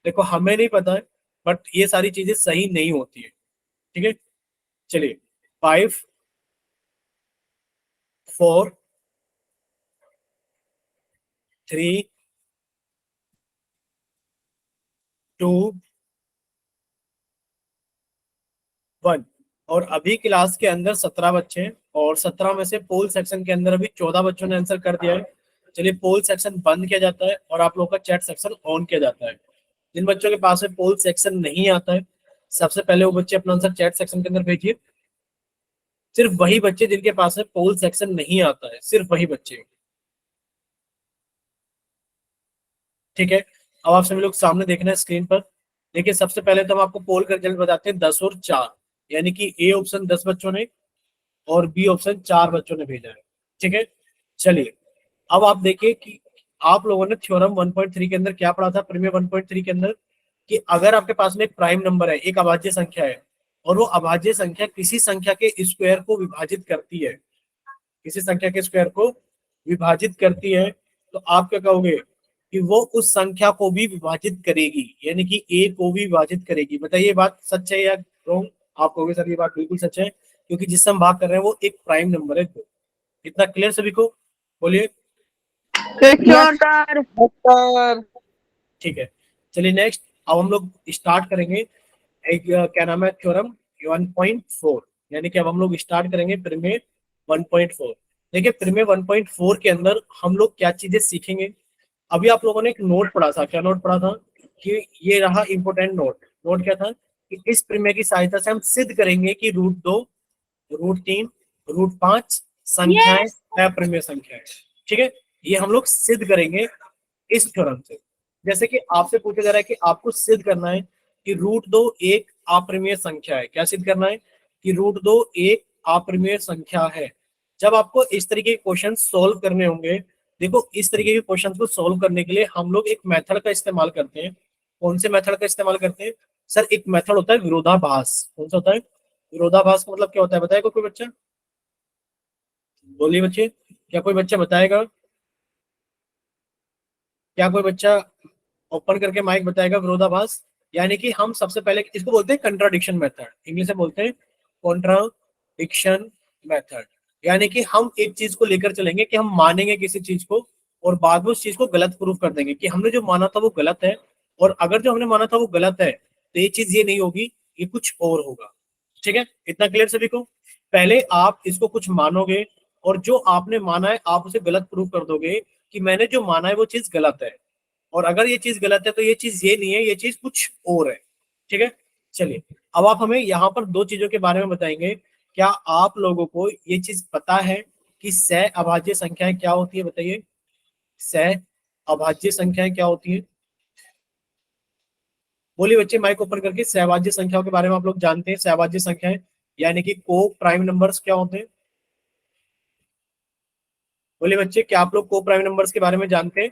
देखो हमें नहीं पता है, बट ये सारी चीजें सही नहीं होती है। ठीक है, चलिए 5 4 3 2 1। और अभी क्लास के अंदर 17 बच्चे हैं और 17 में से पोल सेक्शन के अंदर अभी 14 बच्चों ने आंसर कर दिया है। चलिए पोल सेक्शन बंद किया जाता है और आप लोग का चैट सेक्शन ऑन किया जाता है। जिन बच्चों के पास में पोल सेक्शन नहीं आता है, सबसे पहले वो बच्चे अपना आंसर चैट सेक्शन के अंदर भेजिए। सिर्फ वही बच्चे जिनके पास में पोल सेक्शन नहीं आता है, सिर्फ वही बच्चे। ठीक है, अब आप सभी लोग सामने देखना है स्क्रीन पर। देखिए सबसे पहले तो हम आपको पोल का रिजल्ट बताते हैं 10 और 4, यानी कि ए ऑप्शन 10 बच्चों ने और बी ऑप्शन 4 बच्चों ने भेजा है। ठीक है, चलिए अब आप देखिए कि आप लोगों ने थ्योरम 1.3 के अंदर क्या पढ़ा था, प्रीमियर 1.3 के अंदर, कि अगर आपके पास में एक प्राइम नंबर है, एक अभाज्य संख्या है, और वो अभाज्य संख्या किसी संख्या के स्क्वायर को विभाजित करती है, किसी संख्या के स्क्वायर को विभाजित करती है, तो आप क्या कहोगे? कि वो उस संख्या को भी विभाजित करेगी, यानी कि ए को भी विभाजित करेगी। बताइए बात सच है या रॉन्ग? आप कहोगे सर ये बात बिल्कुल सच है, क्योंकि जिससे हम भाग कर रहे हैं वो एक प्राइम नंबर है। इतना क्लियर सभी को? बोलिए। सर। ठीक है, चलिए नेक्स्ट अब हम लोग स्टार्ट करेंगे एक क्या नाम है, थ्योरम 1.4। यानी कि अब हम लोग स्टार्ट करेंगे प्रमेय 1.4। देखिए प्रमेय 1.4 के अंदर हम लोग क्या चीजें सीखेंगे। अभी आप लोगों ने एक नोट पढ़ा था, क्या नोट पढ़ा था कि ये रहा इंपोर्टेंट नोट। नोट क्या था कि इस प्रमेय की सहायता से हम सिद्ध करेंगे कि √2, √3, √5 संख्याएं अप्रमेय संख्याएं। ठीक है, ये हम लोग सिद्ध करेंगे इस थ्योरम से। जैसे कि आपसे पूछा जा रहा है कि आपको सिद्ध करना है कि √2 एक अप्रमेय संख्या है। क्या सिद्ध करना है कि √2 एक अप्रमेय संख्या है। जब आपको इस तरीके के क्वेश्चन सोल्व करने होंगे, देखो इस तरीके के क्वेश्चन को सोल्व करने के लिए हम लोग एक मेथड का इस्तेमाल करते हैं। कौन से मेथड का इस्तेमाल करते हैं सर? एक मेथड होता है विरोधाभास। कौन सा होता है? विरोधाभास का मतलब क्या होता है बताएगा कोई बच्चा? बोलिए बच्चे, क्या कोई बच्चा बताएगा? क्या कोई बच्चा ओपन करके माइक बताएगा विरोधाभास? यानी कि हम सबसे पहले इसको बोलते हैं कंट्राडिक्शन मेथड, इंग्लिश में बोलते हैं कॉन्ट्राडिक्शन मेथड। यानी कि हम एक चीज को लेकर चलेंगे कि हम मानेंगे किसी चीज को और बाद में उस चीज को गलत प्रूफ कर देंगे कि हमने जो माना था वो गलत है, और अगर जो हमने माना था वो गलत है तो ये चीज ये नहीं होगी, ये कुछ और होगा। ठीक है, इतना क्लियर सभी को? पहले आप इसको कुछ मानोगे और जो आपने माना है आप उसे गलत प्रूफ कर दोगे कि मैंने जो माना है वो चीज गलत है, और अगर ये चीज गलत है तो ये चीज ये नहीं है, ये चीज कुछ और है। ठीक है, चलिए अब आप हमें यहाँ पर दो चीजों के बारे में बताएंगे। क्या आप लोगों को ये चीज पता है कि सह अभाज्य संख्याएं क्या होती है? बताइए, सह अभाज्य संख्याएं क्या होती है? बोलिए बच्चे माइक ओपन करके, सहभाज्य संख्याओं के बारे में आप लोग जानते हैं? सहभाज्य संख्याएं यानी कि को प्राइम नंबर्स क्या होते हैं? बोलिए बच्चे, क्या आप लोग को प्राइम नंबर्स के बारे में जानते हैं?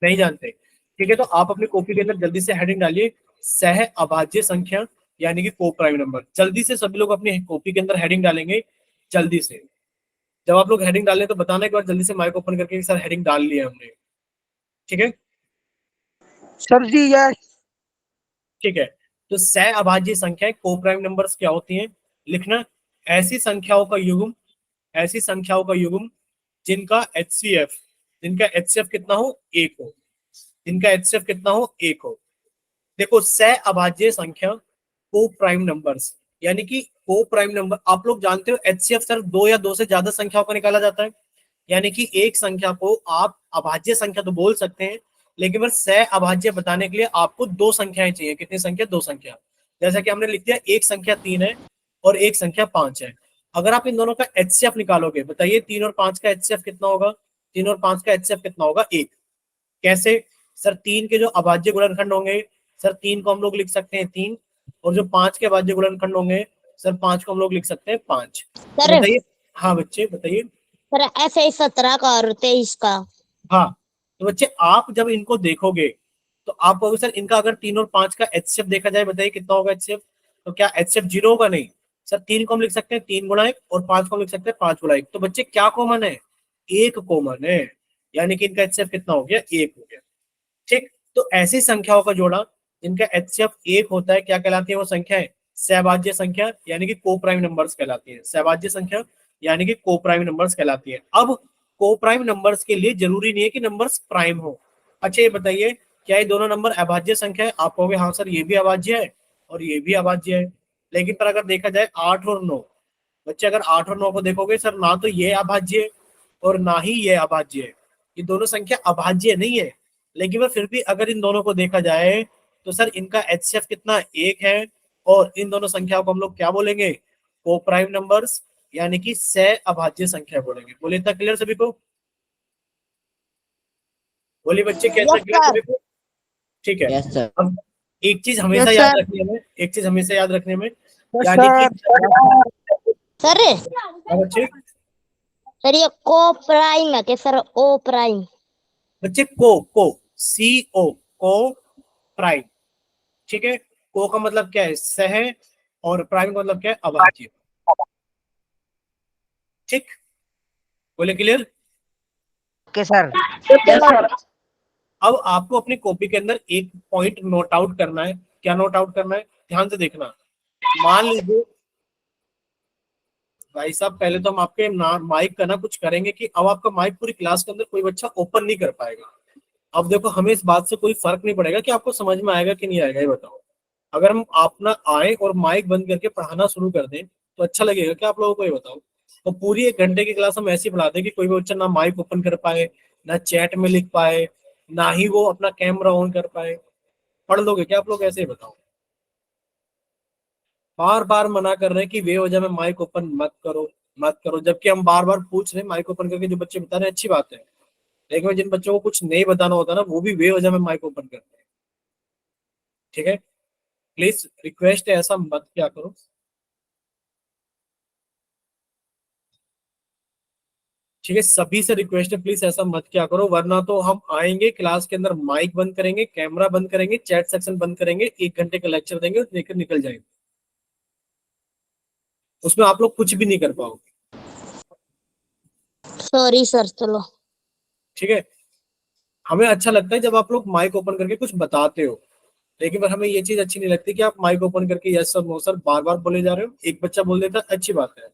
नहीं जानते? ठीक है, तो आप अपनी कॉपी के अंदर जल्दी से हेडिंग डालिए सह अभाज्य संख्या यानी कि को प्राइम नंबर। जल्दी से सभी लोग अपनी कॉपी के अंदर हेडिंग डालेंगे जल्दी से। जब आप लोग हेडिंग डालें तो बताना एक बार जल्दी से माइक ओपन करके सर हेडिंग डाल लिया हमने। ठीक है, सर जी यस। ठीक है। तो सह अभाज्य संख्याएं को प्राइम नंबर्स क्या होती हैं? लिखना, ऐसी संख्याओं का युग्म, ऐसी संख्याओं का युग्म जिनका HCF कितना हो? 1 हो। जिनका HCF कितना हो? 1 हो। देखो सह अभाज्य संख्या को प्राइम नंबर्स यानी कि को प्राइम नंबर, आप लोग जानते हो HCF सिर्फ 2 या 2 से ज्यादा संख्याओं का निकाला जाता है। यानी कि एक संख्या को आप अभाज्य संख्या तो बोल सकते हैं, लेकिन बस सह अभाज्य बताने के लिए आपको दो संख्याएं चाहिए। कितनी संख्या? दो संख्या। जैसा कि हमने लिख दिया, एक संख्या 3 है और एक संख्या 5 है। अगर आप इन दोनों का HCF निकालोगे, बताइए 3 और 5 का HCF कितना होगा? 3 और 5 का HCF कितना होगा? 1। कैसे सर? 3 के जो अभाज्य गुणनखंड होंगे सर, 3 को हम लोग लिख सकते हैं 3, और जो 5 के अभाज्य गुणनखंड होंगे सर, 5 को हम लोग लिख सकते हैं 5। तो सर बताइए, हाँ बच्चे बताइए। सर ऐसे ही 17 का और 23 का। हाँ, तो बच्चे आप जब इनको देखोगे तो आप कहोगे सर इनका अगर 3 और 5 का HCF देखा जाए, बताइए कितना होगा HCF? तो क्या HCF 0 होगा? नहीं सर, 3 को हम लिख सकते हैं 3 गुणा 1 और 5 को हम लिख सकते हैं 5 गुणा 1। तो बच्चे क्या कॉमन है? 1 कॉमन है, यानी कि इनका HCF कितना हो गया? 1 हो गया। ठीक, तो ऐसी संख्याओं का जोड़ा जिनका HCF 1 होता है क्या कहलाती है वो संख्याएं? सहभाज्य संख्या यानी कि को प्राइम नंबर्स कहलाती है। सहभाज्य संख्या यानी कि को प्राइम नंबर्स कहलाती है। अब को प्राइम नंबर्स के लिए जरूरी नहीं है कि नंबर्स प्राइम हो। अच्छा ये बताइए, क्या ये दोनों नंबर अभाज्य संख्या है? आप कहोगे हाँ सर ये भी अभाज्य है और ये भी अभाज्य है। लेकिन पर अगर देखा जाए 8 और 9, बच्चे अगर 8 और 9 को देखोगे सर, ना तो ये अभाज्य है और ना ही ये अभाज्य है। ये दोनों संख्या अभाज्य नहीं है। लेकिन वह फिर भी अगर इन दोनों को देखा जाए तो सर इनका HCF कितना? 1 है, और इन दोनों संख्याओं को हम लोग क्या बोलेंगे? को प्राइम नंबर्स यानी कि सह अभाज्य संख्या बोलेंगे। बोले इतना क्लियर सभी को? बोलिए बच्चे कैसा यस क्लियर सर। सभी को? ठीक है। Yes sir. अब एक चीज हमेशा यस याद सर। रखने में, एक चीज हमेशा याद रखने में, यस यानी कि सर हाँ बच्चे, सर ये को प्राइम है कि सर ओ प्राइम? बच्चे को CO को प्राइम। ठीक है, को का मतलब क्या है? सह, और प्राइम का मतलब क्या है? अभाज्य। ठीक, बोले clear? Okay sir. Yes sir. अब आपको अपनी कॉपी के अंदर एक पॉइंट नोट आउट करना है। क्या नोट आउट करना है? ध्यान से देखना। मान लीजिए भाई साहब, पहले तो हम आपके माइक का ना कुछ करेंगे कि अब आपका माइक पूरी क्लास के अंदर कोई बच्चा ओपन नहीं कर पाएगा। अब देखो हमें इस बात से कोई फर्क नहीं पड़ेगा कि आपको समझ में आएगा कि नहीं आएगा, ये बताओ। अगर हम अपना आए और माइक बंद करके पढ़ाना शुरू कर दें तो अच्छा लगेगा क्या आप लोगों को, ये बताओ। तो पूरी 1 घंटे की क्लास हम ऐसी पढ़ाते हैं कि कोई भी बच्चा ना माइक ओपन कर पाए, ना चैट में लिख पाए, ना ही वो अपना कैमरा ऑन कर पाए। पढ़ लोगे क्या आप लोग, ऐसे ही बताओ। बार बार मना कर रहे हैं कि बेवजह में माइक ओपन मत करो, मत करो, जबकि हम बार बार पूछ रहे हैं माइक ओपन करके, जो बच्चे बता रहे हैं अच्छी बात है, लेकिन जिन बच्चों को कुछ नहीं बताना होता ना, वो भी बेवजह में माइक ओपन करते हैं। ठीक है, प्लीज रिक्वेस्ट है, ऐसा मत क्या करो। ठीक है, सभी से रिक्वेस्ट है, प्लीज ऐसा मत क्या करो, वरना तो हम आएंगे क्लास के अंदर, माइक बंद करेंगे, कैमरा बंद करेंगे, चैट सेक्शन बंद करेंगे, 1 घंटे का लेक्चर देंगे और लेकर निकल जाएंगे। उसमें आप लोग कुछ भी नहीं कर पाओगे। सॉरी सर, चलो। ठीक है, हमें अच्छा लगता है जब आप लोग माइक ओपन करके कुछ बताते हो, लेकिन पर हमें ये चीज अच्छी नहीं लगती कि आप माइक ओपन करके यस सर नो सर बार बार बोले जा रहे हो। एक बच्चा बोल देता है, अच्छी बात है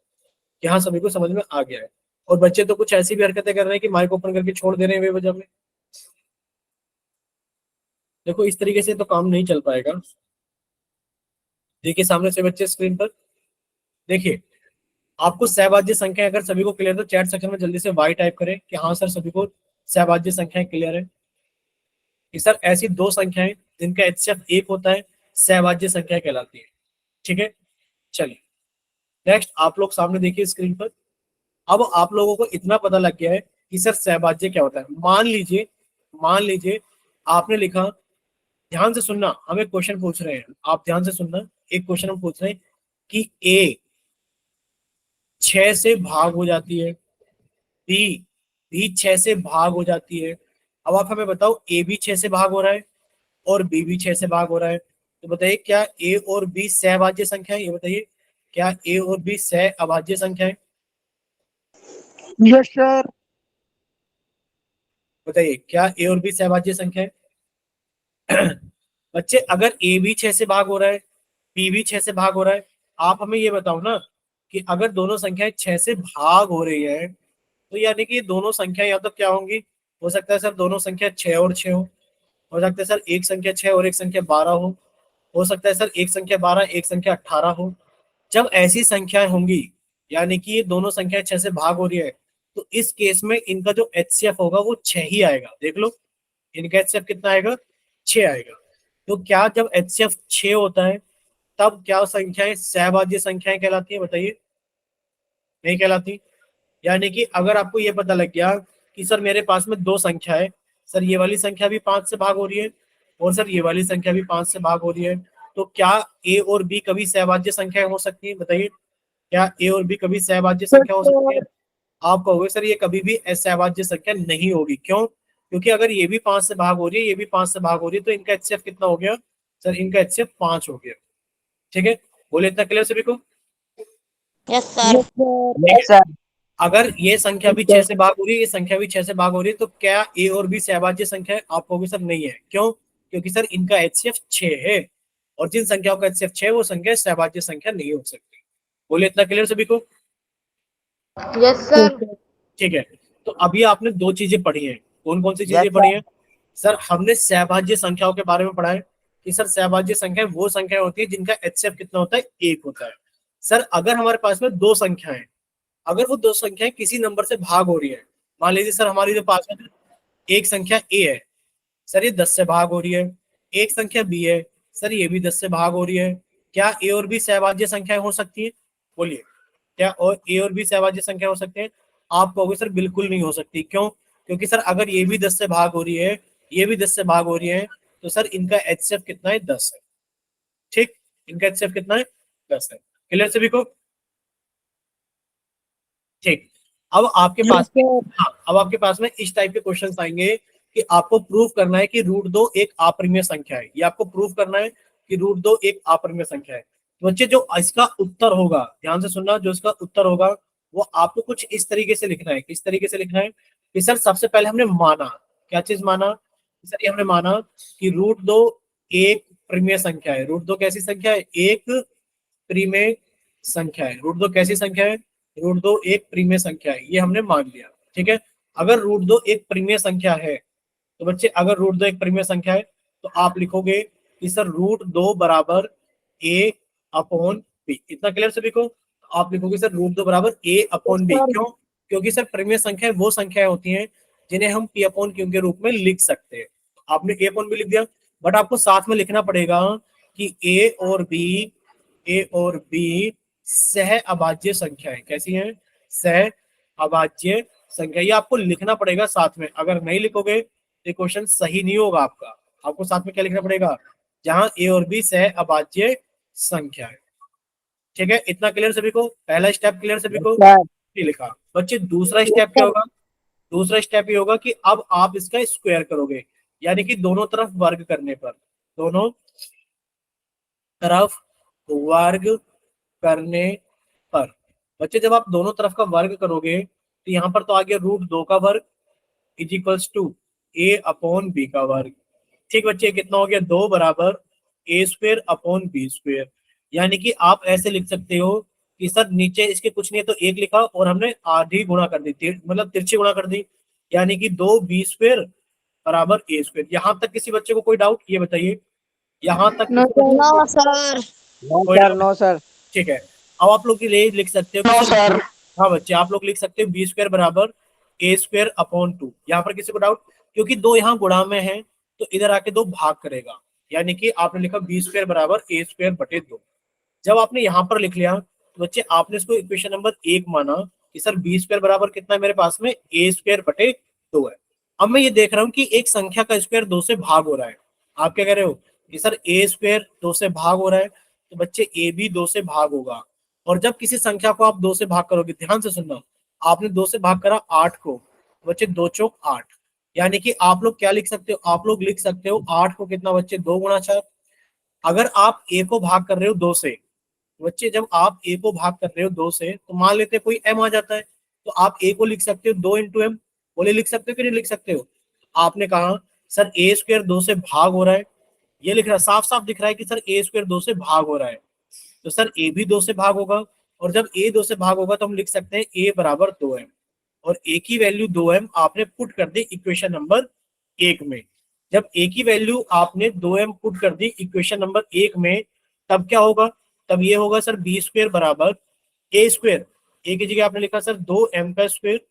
कि हाँ सभी को समझ में आ गया है, और बच्चे तो कुछ ऐसी भी हरकतें कर रहे हैं कि माइक ओपन करके छोड़ दे रहे हैं बेवजह में। देखो इस तरीके से तो काम नहीं चल पाएगा। देखिए सामने से बच्चे स्क्रीन पर देखिए, आपको सहभाज्य संख्या अगर सभी को क्लियर, तो चैट सेक्शन में जल्दी से वाई टाइप करें कि हाँ सर सभी को सहभाज्य संख्याएं क्लियर है। कि सर ऐसी दो संख्याएं जिनका एचसीएफ 1 होता है सहभाज्य संख्या कहलाती है। ठीक है, चलिए नेक्स्ट आप लोग सामने देखिए स्क्रीन पर। अब आप लोगों को इतना पता लग गया है कि सर सहभाज्य क्या होता है। मान लीजिए आपने लिखा, ध्यान से सुनना, हम एक क्वेश्चन पूछ रहे हैं, आप ध्यान से सुनना। एक क्वेश्चन हम पूछ रहे हैं कि ए 6 से भाग हो जाती है, बी भी 6 से भाग हो जाती है। अब आप हमें बताओ, ए भी 6 से भाग हो रहा है और बी भी 6 से भाग हो रहा है, तो बताइए क्या ए और बी सहभाज्य संख्या है? ये बताइए, क्या ए और बी सह अभाज्य संख्या है? Yes sir. बताइए क्या ए और बी सहभाज्य संख्या है? बच्चे अगर ए भी 6 से भाग हो रहा है, बी भी 6 से भाग हो रहा है, आप हमें ये बताओ ना कि अगर दोनों संख्याएं 6 से भाग हो रही है, तो यानी कि दोनों संख्या या तो क्या होंगी, हो सकता है सर दोनों संख्या 6 और 6 हो सकता है सर एक संख्या 6 और एक संख्या 12 हो सकता है सर एक संख्या 12 एक संख्या 18 हो। जब ऐसी संख्याएं होंगी, यानी कि ये दोनों संख्याएं 6 से भाग हो रही है, तो इस केस में इनका जो एचसीएफ होगा वो 6 ही आएगा। देख लो इनका एचसीएफ कितना आएगा, 6 आएगा। तो क्या जब एचसीएफ 6 होता है, तब क्या संख्याएं सहभाज्य संख्याएं कहलाती है? बताइए, नहीं कहलाती। यानी कि अगर आपको ये पता लग गया कि सर मेरे पास में दो संख्या है, सर ये वाली संख्या भी 5 से भाग हो रही है और सर ये वाली संख्या भी 5 से भाग हो रही है, तो क्या ए और बी कभी सहभाज्य संख्या हो सकती है? बताइए, क्या ए और बी कभी सहभाज्य संख्या हो सकती है? आप कहोगे सर ये कभी भी सहभाज्य संख्या नहीं होगी। क्यों? क्योंकि अगर ये भी 5 से भाग हो रही है, ये भी 5 से भाग हो रही है, तो इनका एचसीएफ कितना हो गया? सर इनका एचसीएफ 5 हो गया। ठीक है, बोले इतना क्लियर सभी को? Yes sir. Yes sir. अगर ये संख्या भी 6 से भाग हो रही है, ये संख्या भी 6 से भाग हो रही है, तो क्या ए और बी सहभाज्य संख्या है? आप कहोगे सर नहीं है। क्यों? क्योंकि सर इनका एचसीएफ 6 है, और जिन संख्याओं का एचसीएफ 6 वो संख्या सहभाज्य संख्या नहीं हो सकती। बोले इतना क्लियर सभी को? Yes sir. ठीक है, तो अभी आपने दो चीजें पढ़ी हैं। कौन कौन सी चीजें Yes, पढ़ी हैं? सर हमने सहभाज्य संख्याओं के बारे में पढ़ा है कि सर सहभाज्य संख्या वो संख्या होती है जिनका एचसीएफ कितना होता है? 1 होता है। सर अगर हमारे पास में दो संख्याएं, अगर वो दो संख्याएं किसी नंबर से भाग हो रही है, मान लीजिए सर हमारी जो पास में एक संख्या ए है, सर ये 10 से भाग हो रही है, एक संख्या बी है, सर ये भी 10 से भाग हो रही है, क्या ए और बी सहभाज्य संख्याएं हो सकती है? बोलिए, क्या और ए और बी सहभाज्य संख्या हो सकते हैं? आप कहोगे सर बिल्कुल नहीं हो सकती। क्यों? क्योंकि सर अगर ये भी 10 से भाग हो रही है, ये भी 10 से भाग हो रही है, तो सर इनका एचसीएफ कितना है? 10 है। ठीक, इनका एचसीएफ कितना है? 10 है। क्लियर सभी को? ठीक, अब आपके पास में, हाँ, अब आपके पास में इस टाइप के क्वेश्चंस आएंगे कि आपको प्रूव करना है कि √2 एक अपरिमेय संख्या है। ये आपको प्रूव करना है कि √2 एक अपरिमेय संख्या है। तो बच्चे जो इसका उत्तर होगा, ध्यान से सुनना, जो इसका उत्तर होगा वो आपको कुछ इस तरीके से लिखना है। किस तरीके से लिखना है? कि सर सबसे पहले हमने माना, क्या चीज माना? सर ये हमने माना कि √2 एक परिमेय संख्या है। √2 कैसी संख्या है? एक परिमेय संख्या है। √2 कैसी संख्या है? √2 एक परिमेय संख्या है, ये हमने मान लिया। ठीक है, अगर √2 एक परिमेय संख्या है, तो बच्चे अगर √2 एक परिमेय संख्या है, तो आप लिखोगे कि सर √2 बराबर a अपॉन b। इतना क्लियर सभी को? आप लिखोगे सर रूट 2 बराबर ए अपॉन बी। सर। क्यों? क्योंकि सर परिमेय संख्या वो संख्याएं होती हैं जिन्हें हम पी अपॉन क्यू के रूप में लिख सकते हैं। आपने ए अपॉन बी लिख दिया, बट आपको साथ में लिखना पड़ेगा कि ए और बी सह अभाज्य संख्या है। कैसी है? सह अभाज्य संख्या। ये आपको लिखना पड़ेगा साथ में। अगर नहीं लिखोगे तो क्वेश्चन सही नहीं होगा आपका। आपको साथ में क्या लिखना पड़ेगा? जहां ए और बी सह अभाज्य संख्या है। ठीक है, इतना क्लियर सभी को? पहला स्टेप क्लियर सभी को? सर ये लिखा बच्चे। दूसरा स्टेप क्या होगा? दूसरा स्टेप ये होगा कि अब आप इसका स्क्वायर करोगे, यानी कि दोनों तरफ वर्ग करने पर, दोनों तरफ वर्ग करने पर बच्चे जब आप दोनों तरफ का वर्ग करोगे तो यहाँ पर तो आ गया रूट 2 का वर्ग is equals to A upon B का वर्ग। ठीक बच्चे, कितना हो गया? 2 बराबर A square upon B square. यानी कि आप ऐसे लिख सकते हो कि सर नीचे इसके कुछ नहीं है तो 1 लिखा और हमने आधी गुणा कर दी, मतलब तिरछी गुणा कर दी, यानी कि 2 बी स्क्वायर बराबर ए स्क्वायर। यहाँ तक किसी बच्चे को कोई डाउट? ये बताइए, यहाँ तक नो किसी बच्चे को नो सर। कोई सर डाउट? No sir. ठीक है, अब आप लोग के लिए लिख सकते हो कि सर, हाँ बच्चे आप लोग लिख सकते हो बी स्क्वायर बराबर ए स्क्वायर अपॉन 2। यहाँ पर किसी को डाउट? क्योंकि दो यहाँ गुणा में है तो इधर आके दो भाग करेगा, यानी कि आपने लिखा बी स्क्वायर बराबर ए स्क्वायर बटे 2। जब आपने यहाँ पर लिख लिया तो बच्चे आपने इसको इक्वेशन नंबर 1 माना कि सर बी स्क्वायर बराबर कितना है मेरे पास में? ए स्क्वायर बटे 2 है। अब मैं ये देख रहा हूँ कि एक संख्या का स्क्वायर 2 से भाग हो रहा है। आप क्या कह रहे हो कि सर ए स्क्वायर 2 से भाग हो रहा है, तो बच्चे ए भी 2 से भाग होगा। और जब किसी संख्या को आप 2 से भाग करोगे, ध्यान से सुनना, आपने 2 से भाग करा 8 को, तो बच्चे 2 चौक 8, यानी कि आप लोग क्या लिख सकते हो? आप लोग लिख सकते हो 8 को कितना बच्चे? 2 गुणा 4। अगर आप ए को भाग कर रहे हो 2 से, बच्चे जब आप ए को भाग कर रहे हो 2 से, तो मान लेते हैं कोई एम आ जाता है, तो आप ए को लिख सकते हो 2 इंटू एम। बोले लिख सकते हो कि नहीं लिख सकते हो? आपने कहा सर ए स्क्वायर 2 से भाग हो रहा है, ये लिख रहा है, साफ साफ दिख रहा है कि सर ए स्क्वायर 2 से भाग हो रहा है, तो सर ए भी 2 से भाग होगा। और जब ए 2 से भाग होगा तो हम लिख सकते हैं ए बराबर 2m, और ए की वैल्यू 2m आपने पुट कर दी इक्वेशन नंबर 1 में। जब ए की वैल्यू आपने 2m पुट कर दी इक्वेशन नंबर 1 में, तब क्या होगा? तब ये होगा सर बी स्क्वायर बराबर ए स्क्वायर, ए की जगह आपने लिखा सर 2m का स्क्वायर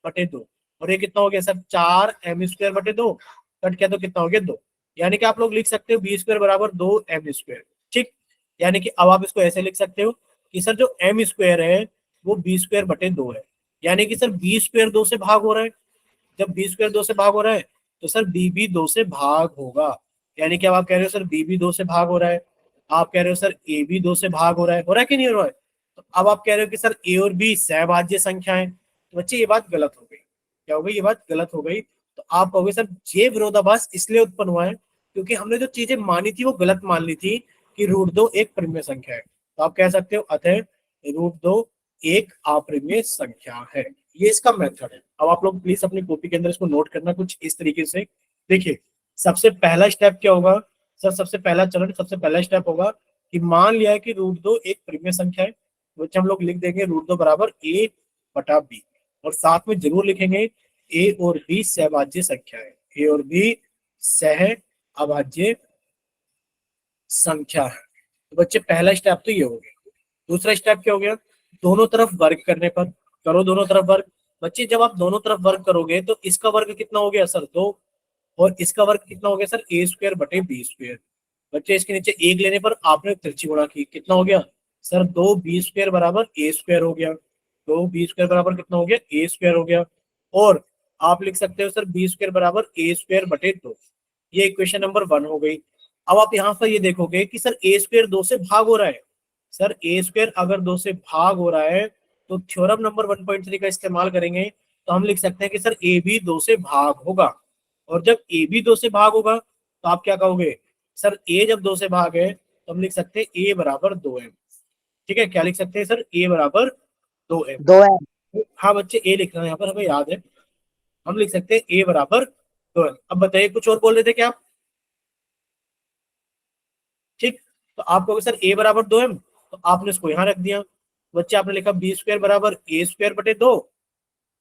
बटे 2, और ये कितना हो गया सर? 4m स्क्वायर बटे 2, कट किया तो कितना हो गया? 2। यानी कि आप लोग लिख सकते हो बी स्क्वायर बराबर 2m स्क्वायर। ठीक, यानी कि अब आप इसको ऐसे लिख सकते हो कि सर जो m स्क्वायर है वो बी स्क्वायर बटे 2 है, यानी कि सर बी स्क्वायर 2 से भाग हो रहा है। जब बी स्क्वायर 2 से भाग हो रहा है तो सर बी भी 2 से भाग होगा, यानी कि अब आप कह रहे हो सर बी भी 2 से भाग हो रहा है, आप कह रहे हो सर ए भी 2 से भाग हो रहा है कि नहीं हो रहा है? तो अब आप कह रहे हो कि सर ए और बी सहभाज्य संख्या है, तो बच्चे ये बात गलत हो गई। क्या हो गई? ये बात गलत हो गई। तो आप कहोगे सर ये विरोधाभास इसलिए उत्पन्न हुआ है क्योंकि हमने जो चीजें मानी थी वो गलत मान ली थी कि रूट 2 एक परिमेय संख्या है। तो आप कह सकते हो अतः रूट 2 एक अपरिमेय संख्या है। ये इसका मेथड है। अब आप लोग प्लीज अपनी कॉपी के अंदर इसको नोट करना कुछ इस तरीके से। देखिए, सबसे पहला स्टेप क्या होगा सर? सबसे पहला चरण, सबसे पहला स्टेप होगा कि मान लिया है कि रूट 2 एक परिमेय संख्या है, तो हम लोग लिख देंगे रूट 2 बराबर ए बटा बी, और साथ में जरूर लिखेंगे ए और बी सहभाज्य संख्या है, ए और बी सह अभाज्य संख्या है। तो बच्चे पहला स्टेप तो ये हो गया। दूसरा स्टेप क्या हो गया? दोनों तरफ वर्ग करने पर। करो दोनों तरफ वर्ग। बच्चे जब आप दोनों तरफ वर्ग करोगे तो इसका वर्ग कितना हो गया सर? 2, और इसका वर्ग कितना हो गया सर? ए स्क्वायर बटे बी स्क्वायर। बच्चे इसके नीचे 1 लेने पर आपने तिरछी गुणा की, कितना हो गया सर? 2 बी स्क्वायर बराबर ए स्क्वायर हो गया। 2 बी स्क्वायर बराबर कितना हो गया? ए स्क्वायर हो गया। और आप लिख सकते हो सर बी स्क्वायर बराबर ए स्क्वायर बटे 2। ये इक्वेशन नंबर 1 हो गई। अब आप यहाँ पर ये देखोगे कि सर ए स्क्वायर 2 से भाग हो रहा है। सर ए स्क्वायर अगर 2 से भाग हो रहा है तो थ्योरम नंबर 1.3 का इस्तेमाल करेंगे तो हम लिख सकते हैं कि सर ए भी 2 से भाग होगा। और जब ए भी 2 से भाग होगा तो आप क्या कहोगे? सर ए जब 2 से भाग है तो हम लिख सकते हैं ए बराबर 2m। ठीक है, क्या लिख सकते हैं सर? ए बराबर 2m। 2m। हाँ बच्चे, ए लिखना है यहाँ पर, हमें याद है। हम लिख सकते हैं ए बराबर 2m। अब बताइए कुछ और बोल रहे थे क्या आप? ठीक, तो आप कहोगे सर ए बराबर 2m, तो आपने इसको यहाँ रख दिया। बच्चे आपने लिखा बी स्क्वायर बराबर ए स्क्वायर बटे 2।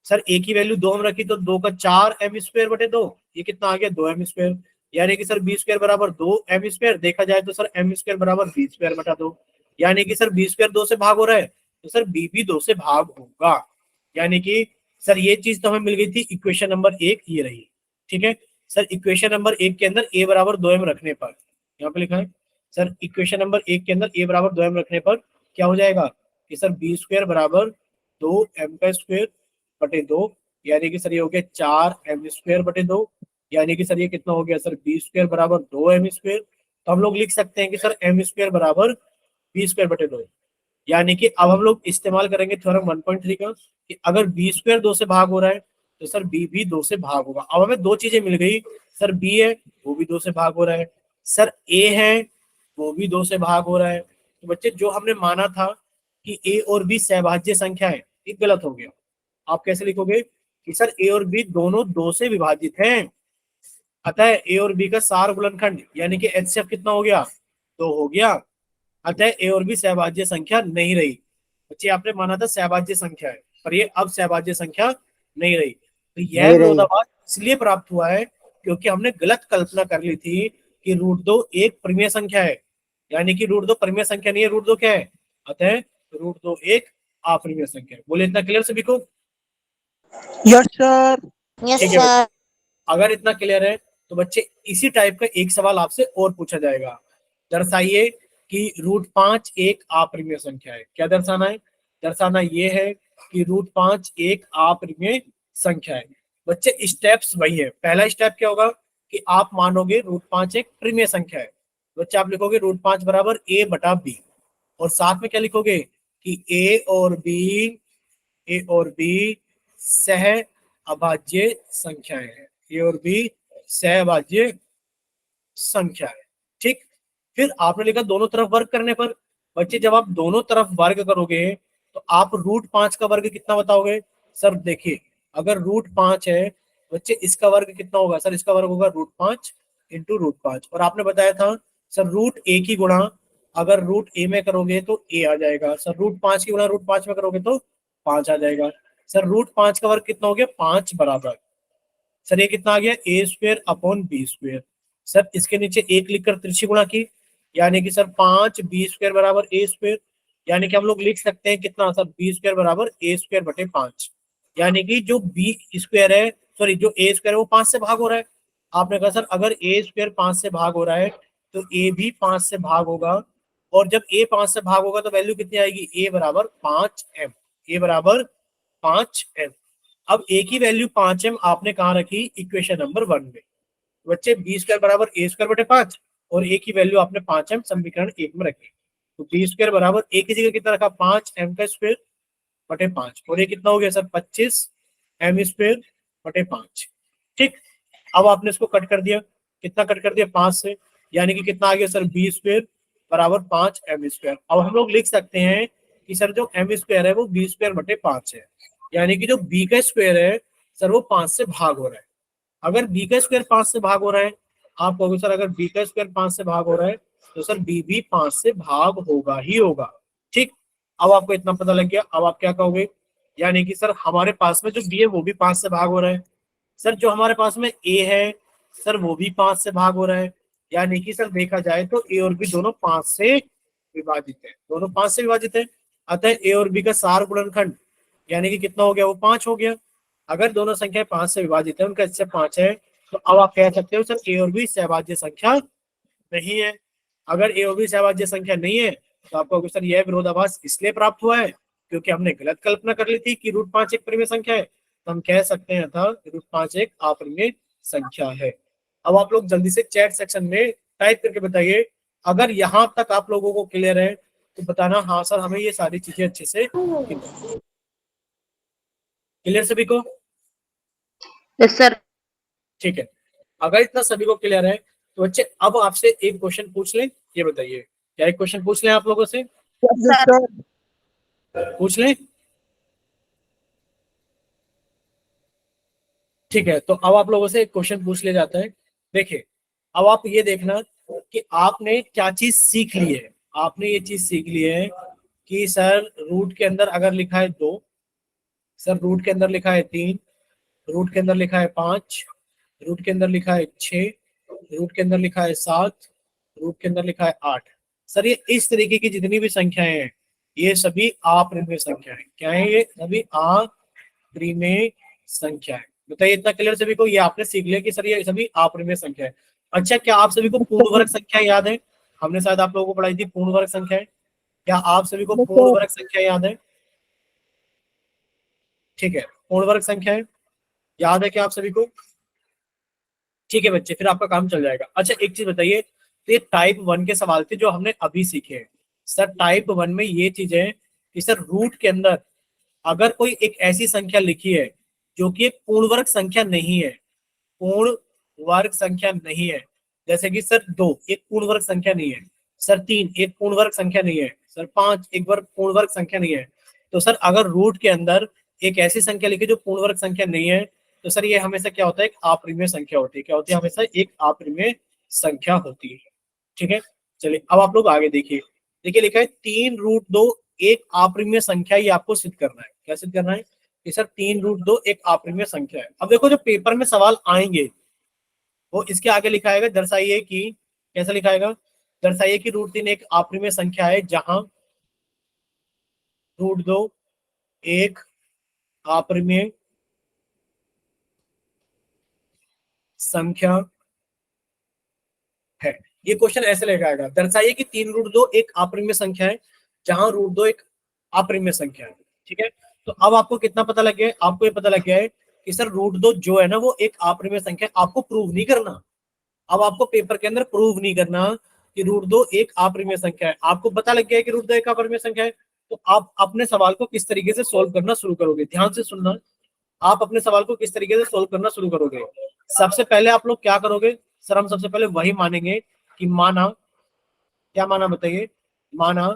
सर ए की वैल्यू 2 हम रखी तो 2 का 4m स्क्वायर बटे 2, ये कितना आ गया? 2m square. यानी कि सर बी स्क्वायर बराबर 2m स्क्वायर। देखा जाए तो सर m स्क्वायर बराबर बी स्क्वायर बटा 2, यानी कि सर बी स्क्वायर 2 से भाग हो रहा है तो सर बी भी 2 से भाग होगा। यानी कि सर ये चीज तो हमें मिल गई थी इक्वेशन नंबर 1, ये रही। ठीक है सर, इक्वेशन नंबर 1 के अंदर a बराबर 2m रखने पर, यहाँ पे लिखा है सर इक्वेशन नंबर 1 के अंदर a बराबर 2m रखने पर क्या हो जाएगा कि सर बी स्क्वायर बराबर 2m का स्क्वायर बटे 2, यानी कि सर ये हो गया 4m स्क्वायर बटे 2, यानी कि सर ये कितना हो गया सर बी स्क्वायर बराबर 2m स्क्वायर। तो हम लोग लिख सकते हैं कि सर m स्क्वायर बराबर बी स्क्वायर बटे 2, यानी कि अब हम लोग इस्तेमाल करेंगे थ्योरम 1.3 का कि अगर बी स्क्वायर 2 से भाग हो रहा है तो सर बी भी 2 से भाग होगा। अब हमें दो चीजें मिल गई, सर बी है वो भी 2 से भाग हो रहा है, सर ए है वो भी 2 से भाग हो रहा है। तो बच्चे जो हमने माना था कि ए और बी सहभाज्य संख्या है, ये गलत हो गया। आप कैसे लिखोगे कि सर ए और बी दोनों 2 से विभाजित हैं, अतः ए और बी का सार गुणनखंड यानी कि एचसीएफ कितना हो गया 2 हो गया, अतः ए और बी सहभाज्य संख्या नहीं रही। बच्चे आपने माना था सहभाज्य संख्या है, पर ये अब सहभाज्य संख्या नहीं रही। तो यह नहीं रही। विरोधाभास इसलिए प्राप्त हुआ है क्योंकि हमने गलत कल्पना कर ली थी कि √2 एक परिमेय संख्या है, यानी कि √2 परिमेय संख्या नहीं है, √2 क्या है, अतः √2 एक अपरिमेय संख्या है। बोले इतना क्लियर सभी को? Yes sir. यस ठीक है बच्चे, सर। अगर इतना क्लियर है तो बच्चे इसी टाइप का एक सवाल आपसे और पूछा जाएगा। दर्शाइए कि √5 एक अपरिमेय संख्या है। क्या दर्शाना है? दर्शाना ये है कि √5 एक अपरिमेय संख्या है। बच्चे स्टेप्स वही है। पहला स्टेप क्या होगा कि आप मानोगे √5 एक परिमेय संख्या है। बच्चे आप लिखोगे √5 बराबर a बटा b, और साथ में क्या लिखोगे कि ए और बी सह अभाज्य संख्याएं हैं, ए और बी सह अभाज्य संख्या है। ठीक, फिर आपने लिखा दोनों तरफ वर्ग करने पर। बच्चे जब आप दोनों तरफ वर्ग करोगे तो आप √5 का वर्ग कितना बताओगे? सर देखिए, अगर √5 है बच्चे, इसका वर्ग कितना होगा? सर इसका वर्ग होगा √5 इंटू √5, और आपने बताया था सर √a की गुणा अगर √a में करोगे तो a आ जाएगा, सर √5 की गुणा √5 में करोगे तो 5 आ जाएगा। सर √5 का वर्ग कितना हो गया? 5 बराबर, सर ये कितना आ गया? A square upon B square. Sir इसके नीचे एक लिखकर तिरछी गुणा की, यानी कि सर 5 बी स्क्वायर बराबर ए स्क्वायर, यानी कि हम लोग लिख सकते हैं कितना सर बी स्क्वायर बराबर ए स्क्वायर बटे 5, यानी कि जो बी स्क्वायर है, सॉरी जो ए स्क्वायर है वो 5 से भाग हो रहा है। आपने कहा सर अगर ए स्क्वायर 5 से भाग हो रहा है तो ए भी 5 से भाग होगा, और जब ए 5 से भाग होगा तो वैल्यू कितनी आएगी? ए बराबर 5m, ए बराबर 5m। अब ए की वैल्यू 5m आपने कहाँ रखी? इक्वेशन नंबर 1 में। बच्चे बी स्क्वायर बराबर ए स्क्वायर बटे 5 और ए की वैल्यू आपने 5m समीकरण 1 में रखी, तो बी स्क्वायर बराबर ए की जगह कितना रखा? 5m का स्क्वायर बटे 5, और ये कितना हो गया सर 25m स्क्वायर बटे 5। ठीक, अब आपने इसको कट कर दिया, कितना कट कर दिया? 5 से, यानी कि कितना आ गया सर बी स्क्वायर बराबर 5m स्क्वायर। अब हम लोग लिख सकते हैं कि सर जो m स्क्वायर है वो बी स्क्वायर बटे 5 है, यानी कि जो b का स्क्वायर है सर वो 5 से भाग हो रहा है। अगर b का स्क्वायर 5 से भाग हो रहा है, आप कहोगे सर अगर b का स्क्वायर 5 से भाग हो रहा है तो सर b भी 5 से भाग होगा ही होगा। ठीक, अब आपको इतना पता लग गया। अब आप क्या कहोगे? यानी कि सर हमारे पास में जो b है वो भी 5 से भाग हो रहा है, सर जो हमारे पास में a है सर वो भी 5 से भाग हो रहा है, यानी कि सर देखा जाए तो a और b दोनों 5 से विभाजित है, दोनों 5 से विभाजित है। अतः a और b का सार गुणनखंड यानी कि कितना हो गया? वो 5 हो गया। अगर दोनों संख्याएं 5 से विभाजित है, उनका इससे 5 है, तो अब आप कह सकते हो सर a और b सहभाज्य संख्या नहीं है। अगर a और b सहभाज्य संख्या नहीं है तो आपको सर यह विरोधाभास इसलिए प्राप्त हुआ है क्योंकि हमने गलत कल्पना कर ली थी कि √5 एक परिमेय संख्या है, तो हम कह सकते हैं था √5 एक अपरिमेय संख्या है। अब आप लोग जल्दी से चैट सेक्शन में टाइप करके बताइए, अगर यहाँ तक आप लोगों को क्लियर है तो बताना हाँ सर हमें ये सारी चीजें अच्छे से क्लियर सभी को? Yes sir. ठीक है, अगर इतना सभी को क्लियर है तो बच्चे अब आपसे एक क्वेश्चन पूछ लें। ये बताइए, क्या एक क्वेश्चन पूछ लें आप लोगों से? Yes sir. पूछ लें? ठीक है, तो अब आप लोगों से एक क्वेश्चन पूछ लिया जाता है। देखिए, अब आप ये देखना कि आपने क्या चीज सीख ली है। आपने ये चीज सीख ली है कि सर रूट के अंदर अगर लिखा है 2, सर रूट के अंदर लिखा है 3, रूट के अंदर लिखा है 5, रूट के अंदर लिखा है 6, रूट के अंदर लिखा है 7, रूट के अंदर लिखा है 8। सर ये इस तरीके की जितनी भी संख्याएं हैं ये सभी अप्रिमेय संख्या है। क्या है ये? सभी अप्रिमेय संख्या है। बताइए इतना क्लियर सभी को? ये आपने सीख लिया कि सर ये सभी अप्रिमेय संख्या है। अच्छा, क्या आप सभी को पूर्ण वर्ग संख्या याद है? हमने शायद आप लोगों को पढ़ाई थी पूर्ण वर्ग संख्या है। क्या आप सभी को Yes, पूर्ण sir. वर्ग संख्या याद है? ठीक है, पूर्ण वर्ग संख्या है याद है क्या आप सभी को? ठीक है बच्चे, फिर आपका काम चल जाएगा। अच्छा एक चीज बताइए, तो ये टाइप 1 के सवाल थे जो हमने अभी सीखे हैं। सर टाइप 1 में ये चीज है कि सर रूट के अंदर अगर कोई एक ऐसी संख्या लिखी है जो कि एक पूर्ण वर्ग संख्या नहीं है, पूर्ण वर्ग संख्या नहीं है, जैसे कि सर 2 एक पूर्ण वर्ग संख्या नहीं है, सर 3 एक पूर्ण वर्ग संख्या नहीं है, सर 5 एक वर्ग पूर्ण वर्ग संख्या नहीं है, तो सर अगर रूट के अंदर एक ऐसी संख्या लिखी जो पूर्ण वर्ग संख्या नहीं है, तो सर ये हमेशा क्या होता है? एक अप्रिमेय संख्या होती है। क्या होती है? हमेशा एक अप्रिमेय संख्या होती है। ठीक है, चलिए अब आप लोग आगे देखिए। देखिए लिखा है 3√2 एक अप्रिमेय संख्या, ये आपको सिद्ध करना है। क्या सिद्ध करना है? कि सर 3√2 एक अप्रिमेय संख्या है। अब देखो जो पेपर में सवाल आएंगे वो इसके आगे लिखा है, दर्शाइए कि, कैसा लिखाएगा? दर्शाइए कि √3 एक अप्रिमेय संख्या है जहां √2 एक अप्रिमेय संख्या है। ये क्वेश्चन ऐसे लिखाएगा, दर्शाइए कि 3√2 एक अप्रिमेय संख्या है जहां √2 एक अप्रिमेय संख्या है। ठीक है, तो अब आपको कितना पता लग गया है? आपको ये पता लग गया है कि सर √2 जो है ना वो एक अप्रिमेय संख्या है। आपको प्रूव नहीं करना, अब आपको पेपर के अंदर प्रूव नहीं करना कि √2 एक अप्रिमेय संख्या है। आपको पता लग गया है कि √2 एक अप्रिमेय संख्या है, तो आप अपने सवाल को किस तरीके से सोल्व करना शुरू करोगे? ध्यान से सुनना, आप अपने सवाल को किस तरीके से सोल्व करना शुरू करोगे? सबसे पहले आप लोग क्या करोगे? सर हम सबसे पहले वही मानेंगे कि माना, क्या माना बताइए? माना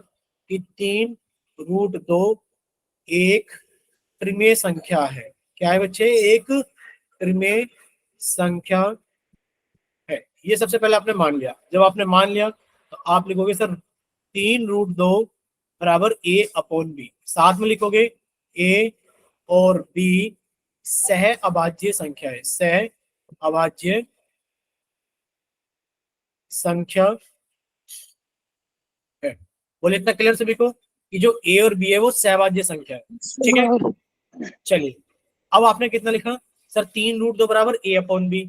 कि 3√2 एक त्रिमेय संख्या है। क्या है बच्चे? एक त्रिमेय संख्या है। ये सबसे पहले आपने मान लिया। जब आपने मान लिया तो आप लिखोगे सर 3√2 बराबर a/b, साथ में लिखोगे a और b सह अभाज्य संख्या है। सह अभाज्य संख्या है। बोले इतना क्लियर सभी को कि जो a और b है वो सहभाज्य संख्या है। ठीक है, चलिए अब आपने कितना लिखा? सर 3√2 बराबर a/b।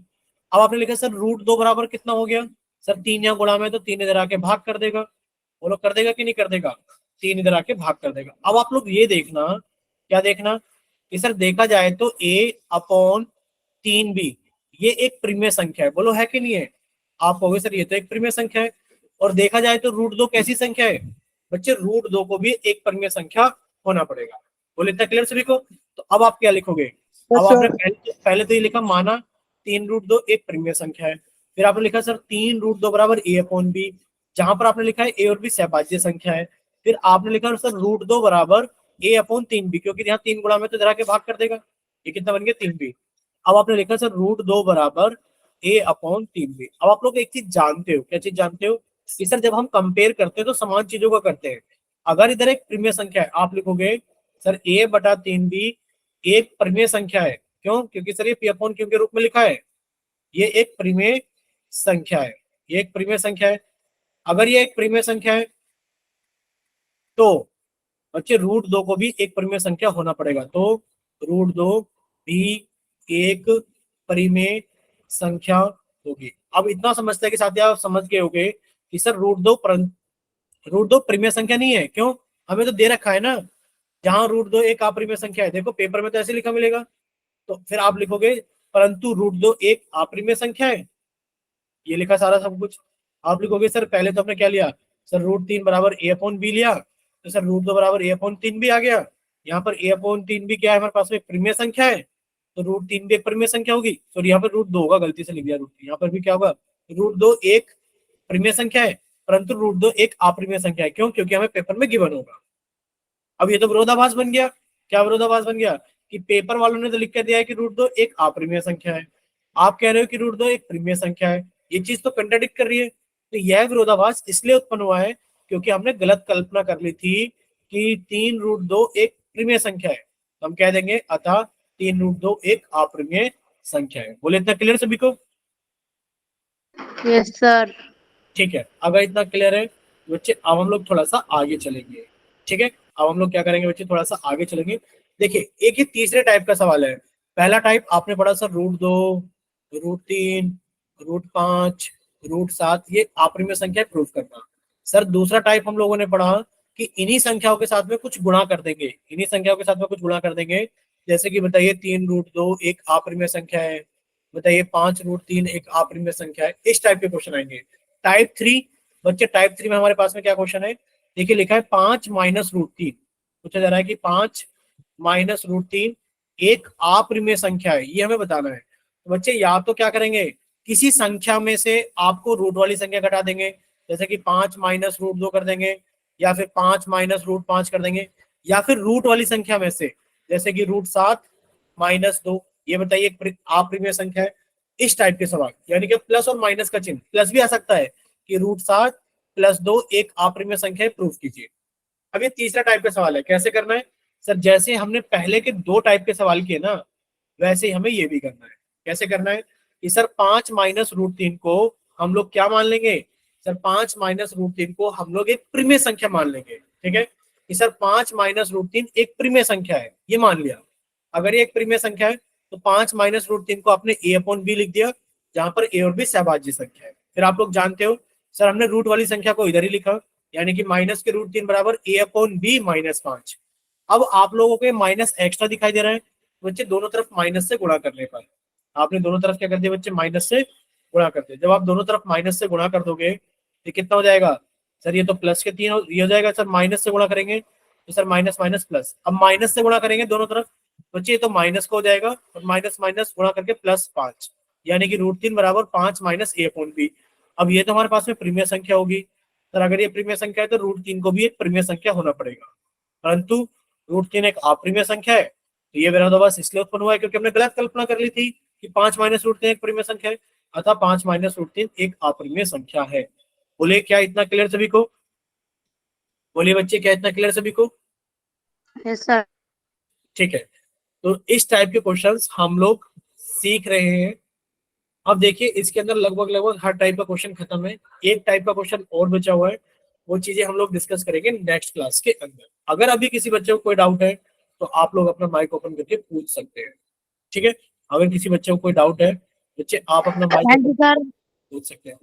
अब आपने लिखा सर √2 बराबर कितना हो गया? सर 3 यहाँ गुणा में तो 3 इधर आके भाग कर देगा। बोलो कर देगा कि नहीं कर देगा? 3 इधर आके भाग कर देगा। अब आप लोग ये देखना, क्या देखना कि सर देखा जाए तो a/3b ये एक प्रीमिय संख्या है। बोलो है कि नहीं है? आप कहोगे सर ये तो एक प्रीमिय संख्या है। और देखा जाए तो √2 कैसी संख्या है? बच्चे √2 को भी एक प्रीमिय संख्या होना पड़ेगा। बोले इतना क्लियर सभी को? तो अब आप क्या लिखोगे? अब Yes, आपने sir. पहले तो ये लिखा माना 3√2 एक प्रीमिय संख्या है। फिर आपने लिखा सर 3√2 बराबर a/b, जहां पर आपने लिखा है a और b सहभाज्य संख्या है। फिर आपने लिखा सर √2 बराबर a/3b, क्योंकि यहाँ 3 गुणा में तो जरा के भाग कर देगा। ये कितना बन गया? 3b। अब आपने लिखा सर √2 बराबर a/3b। अब आप लोग एक चीज जानते हो, क्या चीज जानते हो? कि सर जब हम कंपेयर करते हैं तो समान चीजों का करते हैं। अगर इधर एक प्रीमिय संख्या है, आप लिखोगे सर a/3b एक प्रीमिय संख्या है। क्यों? क्योंकि सर ये p/q के रूप में लिखा है, ये एक प्रीमिय संख्या है। ये एक प्रीमिय संख्या है। अगर ये एक प्रीमिय संख्या है तो बच्चे √2 को भी एक प्रीमिय संख्या होना पड़ेगा। तो √2 भी एक प्रीमिय संख्या होगी। अब इतना समझते हैं कि साथ आप समझ गए होंगे कि सर √2 प्रीमिय संख्या नहीं है। क्यों? हमें तो दे रखा है ना, जहां √2 एक अप्रीमिय संख्या है। देखो पेपर में तो ऐसे लिखा मिलेगा। तो फिर आप लिखोगे परंतु √2 एक अप्रीमिय संख्या है, ये लिखा सारा सब कुछ। आप लिखोगे सर पहले तो हमने क्या लिया? सर √3 बराबर a/b लिया, तो सर √2 बराबर a/3b आ गया। यहाँ पर a/3b क्या है? हमारे पास में एक प्रीमिय संख्या है, तो √3 भी एक प्रीमिय संख्या होगी। सॉरी यहाँ पर √2 होगा, गलती से लिख दिया √3। यहाँ पर भी क्या होगा? √2 एक प्रीमिय संख्या है, परंतु √2 एक अप्रीमिय संख्या है। क्यों? क्योंकि हमें पेपर में गिवन होगा। अब ये तो विरोधाभास बन गया। क्या विरोधाभास बन गया? कि पेपर वालों ने तो लिख कर दिया है कि √2 एक अप्रीमिय संख्या है, आप कह रहे हो कि √2 एक प्रीमिय संख्या है। ये चीज तो कंट्राडिक्ट कर रही है। तो यह विरोधाभास इसलिए उत्पन्न हुआ है क्योंकि हमने गलत कल्पना कर ली थी कि 3√2 एक प्रीमिय संख्या है। तो हम कह देंगे अतः 3√2 एक अप्रीमिय संख्या है। बोले इतना क्लियर सभी को? Yes, sir. ठीक है, अगर इतना क्लियर है बच्चे, अब हम लोग थोड़ा सा आगे चलेंगे। ठीक है, अब हम लोग क्या करेंगे बच्चे, थोड़ा सा आगे चलेंगे। देखिए एक ये तीसरे टाइप का सवाल है। पहला टाइप आपने पढ़ा सर √2, √3, √5, √7, ये अपरिमेय संख्या प्रूव करना। सर दूसरा टाइप हम लोगों ने पढ़ा कि इन्हीं संख्याओं के साथ में कुछ गुणा कर देंगे, इन्हीं संख्याओं के साथ में कुछ गुणा कर देंगे। जैसे कि बताइए 3√2 एक अपरिमेय संख्या है, बताइए 5√3 एक अपरिमेय संख्या है, इस टाइप के क्वेश्चन आएंगे। टाइप 3 बच्चे, टाइप 3 में हमारे पास में क्या क्वेश्चन है, देखिए लिखा है 5 - √3, पूछा जा रहा है कि 5 - √3 एक अपरिमेय संख्या है, ये हमें बताना है। तो बच्चे या तो क्या करेंगे, किसी संख्या में से आपको रूट वाली संख्या घटा देंगे, जैसे कि 5 - √2 कर देंगे, या फिर 5 - √5 कर देंगे, या फिर रूट वाली संख्या में से जैसे कि √7 - 2, ये बताइए अपरिमेय संख्या है। इस टाइप के सवाल, यानी कि प्लस और माइनस का चिन्ह, प्लस भी आ सकता है कि √7 + 2 एक अपरिमेय संख्या है, प्रूफ कीजिए। अब ये तीसरा टाइप का सवाल है, कैसे करना है सर, जैसे हमने पहले के 2 टाइप के सवाल किए ना, वैसे ही हमें ये भी करना है। कैसे करना है कि सर 5 - √3 को हम लोग क्या मान लेंगे, सर 5 - √3 को हम लोग एक प्रिमेय संख्या मान लेंगे। ठीक है, कि सर 5 - √3 एक प्रिमेय संख्या है, ये मान लिया। अगर ये एक प्रिमेय संख्या है तो 5 - √3 को आपने a/b लिख दिया, जहां पर a और b सहभाज्य संख्या है। फिर आप लोग जानते हो सर, हमने रूट वाली संख्या को इधर ही लिखा, यानी कि माइनस के √3 बराबर a/b -5। अब आप लोगों को माइनस एक्स्ट्रा दिखाई दे रहा है, बच्चे दोनों तरफ माइनस से गुणा करने पर आपने दोनों तरफ क्या कर दिया बच्चे, माइनस से गुणा कर दिया। जब आप दोनों तरफ माइनस से गुणा कर दोगे तो कितना हो जाएगा सर, ये तो प्लस के 3 ये हो जाएगा सर, माइनस से गुणा करेंगे तो सर माइनस माइनस प्लस। अब माइनस से गुणा करेंगे दोनों तरफ बच्चे, ये तो माइनस को हो जाएगा और माइनस माइनस गुणा करके +5, यानी कि √3 बराबर 5 - a/b। अब ये तो हमारे पास में प्रीमियर संख्या होगी सर, अगर ये प्रीमियर संख्या है तो √3 को भी एक प्रीमियर संख्या होना पड़ेगा, परंतु √3 एक अप्रिमेय संख्या है, तो ये विरोधाभास इसलिए उत्पन्न हुआ है क्योंकि हमने गलत कल्पना कर ली थी कि 5 - √3 एक प्रीमिय संख्या है, अतः 5 - √3 एक अप्रिमेय संख्या है। बोले क्या इतना क्लियर सभी को, बोलिए बच्चे क्या इतना क्लियर सभी को? Yes sir. ठीक है, तो इस टाइप के क्वेश्चंस हम लोग सीख रहे हैं। अब देखिए इसके अंदर लगभग लगभग हर टाइप का क्वेश्चन खत्म है, एक टाइप का क्वेश्चन और बचा हुआ है, वो चीजें हम लोग डिस्कस करेंगे नेक्स्ट क्लास के अंदर। अगर अभी किसी बच्चे को कोई डाउट है तो आप लोग अपना माइक ओपन करके पूछ सकते हैं। ठीक है, अगर किसी बच्चे को कोई डाउट है बच्चे, आप अपना mic thank you open sir. पूछ सकते हैं।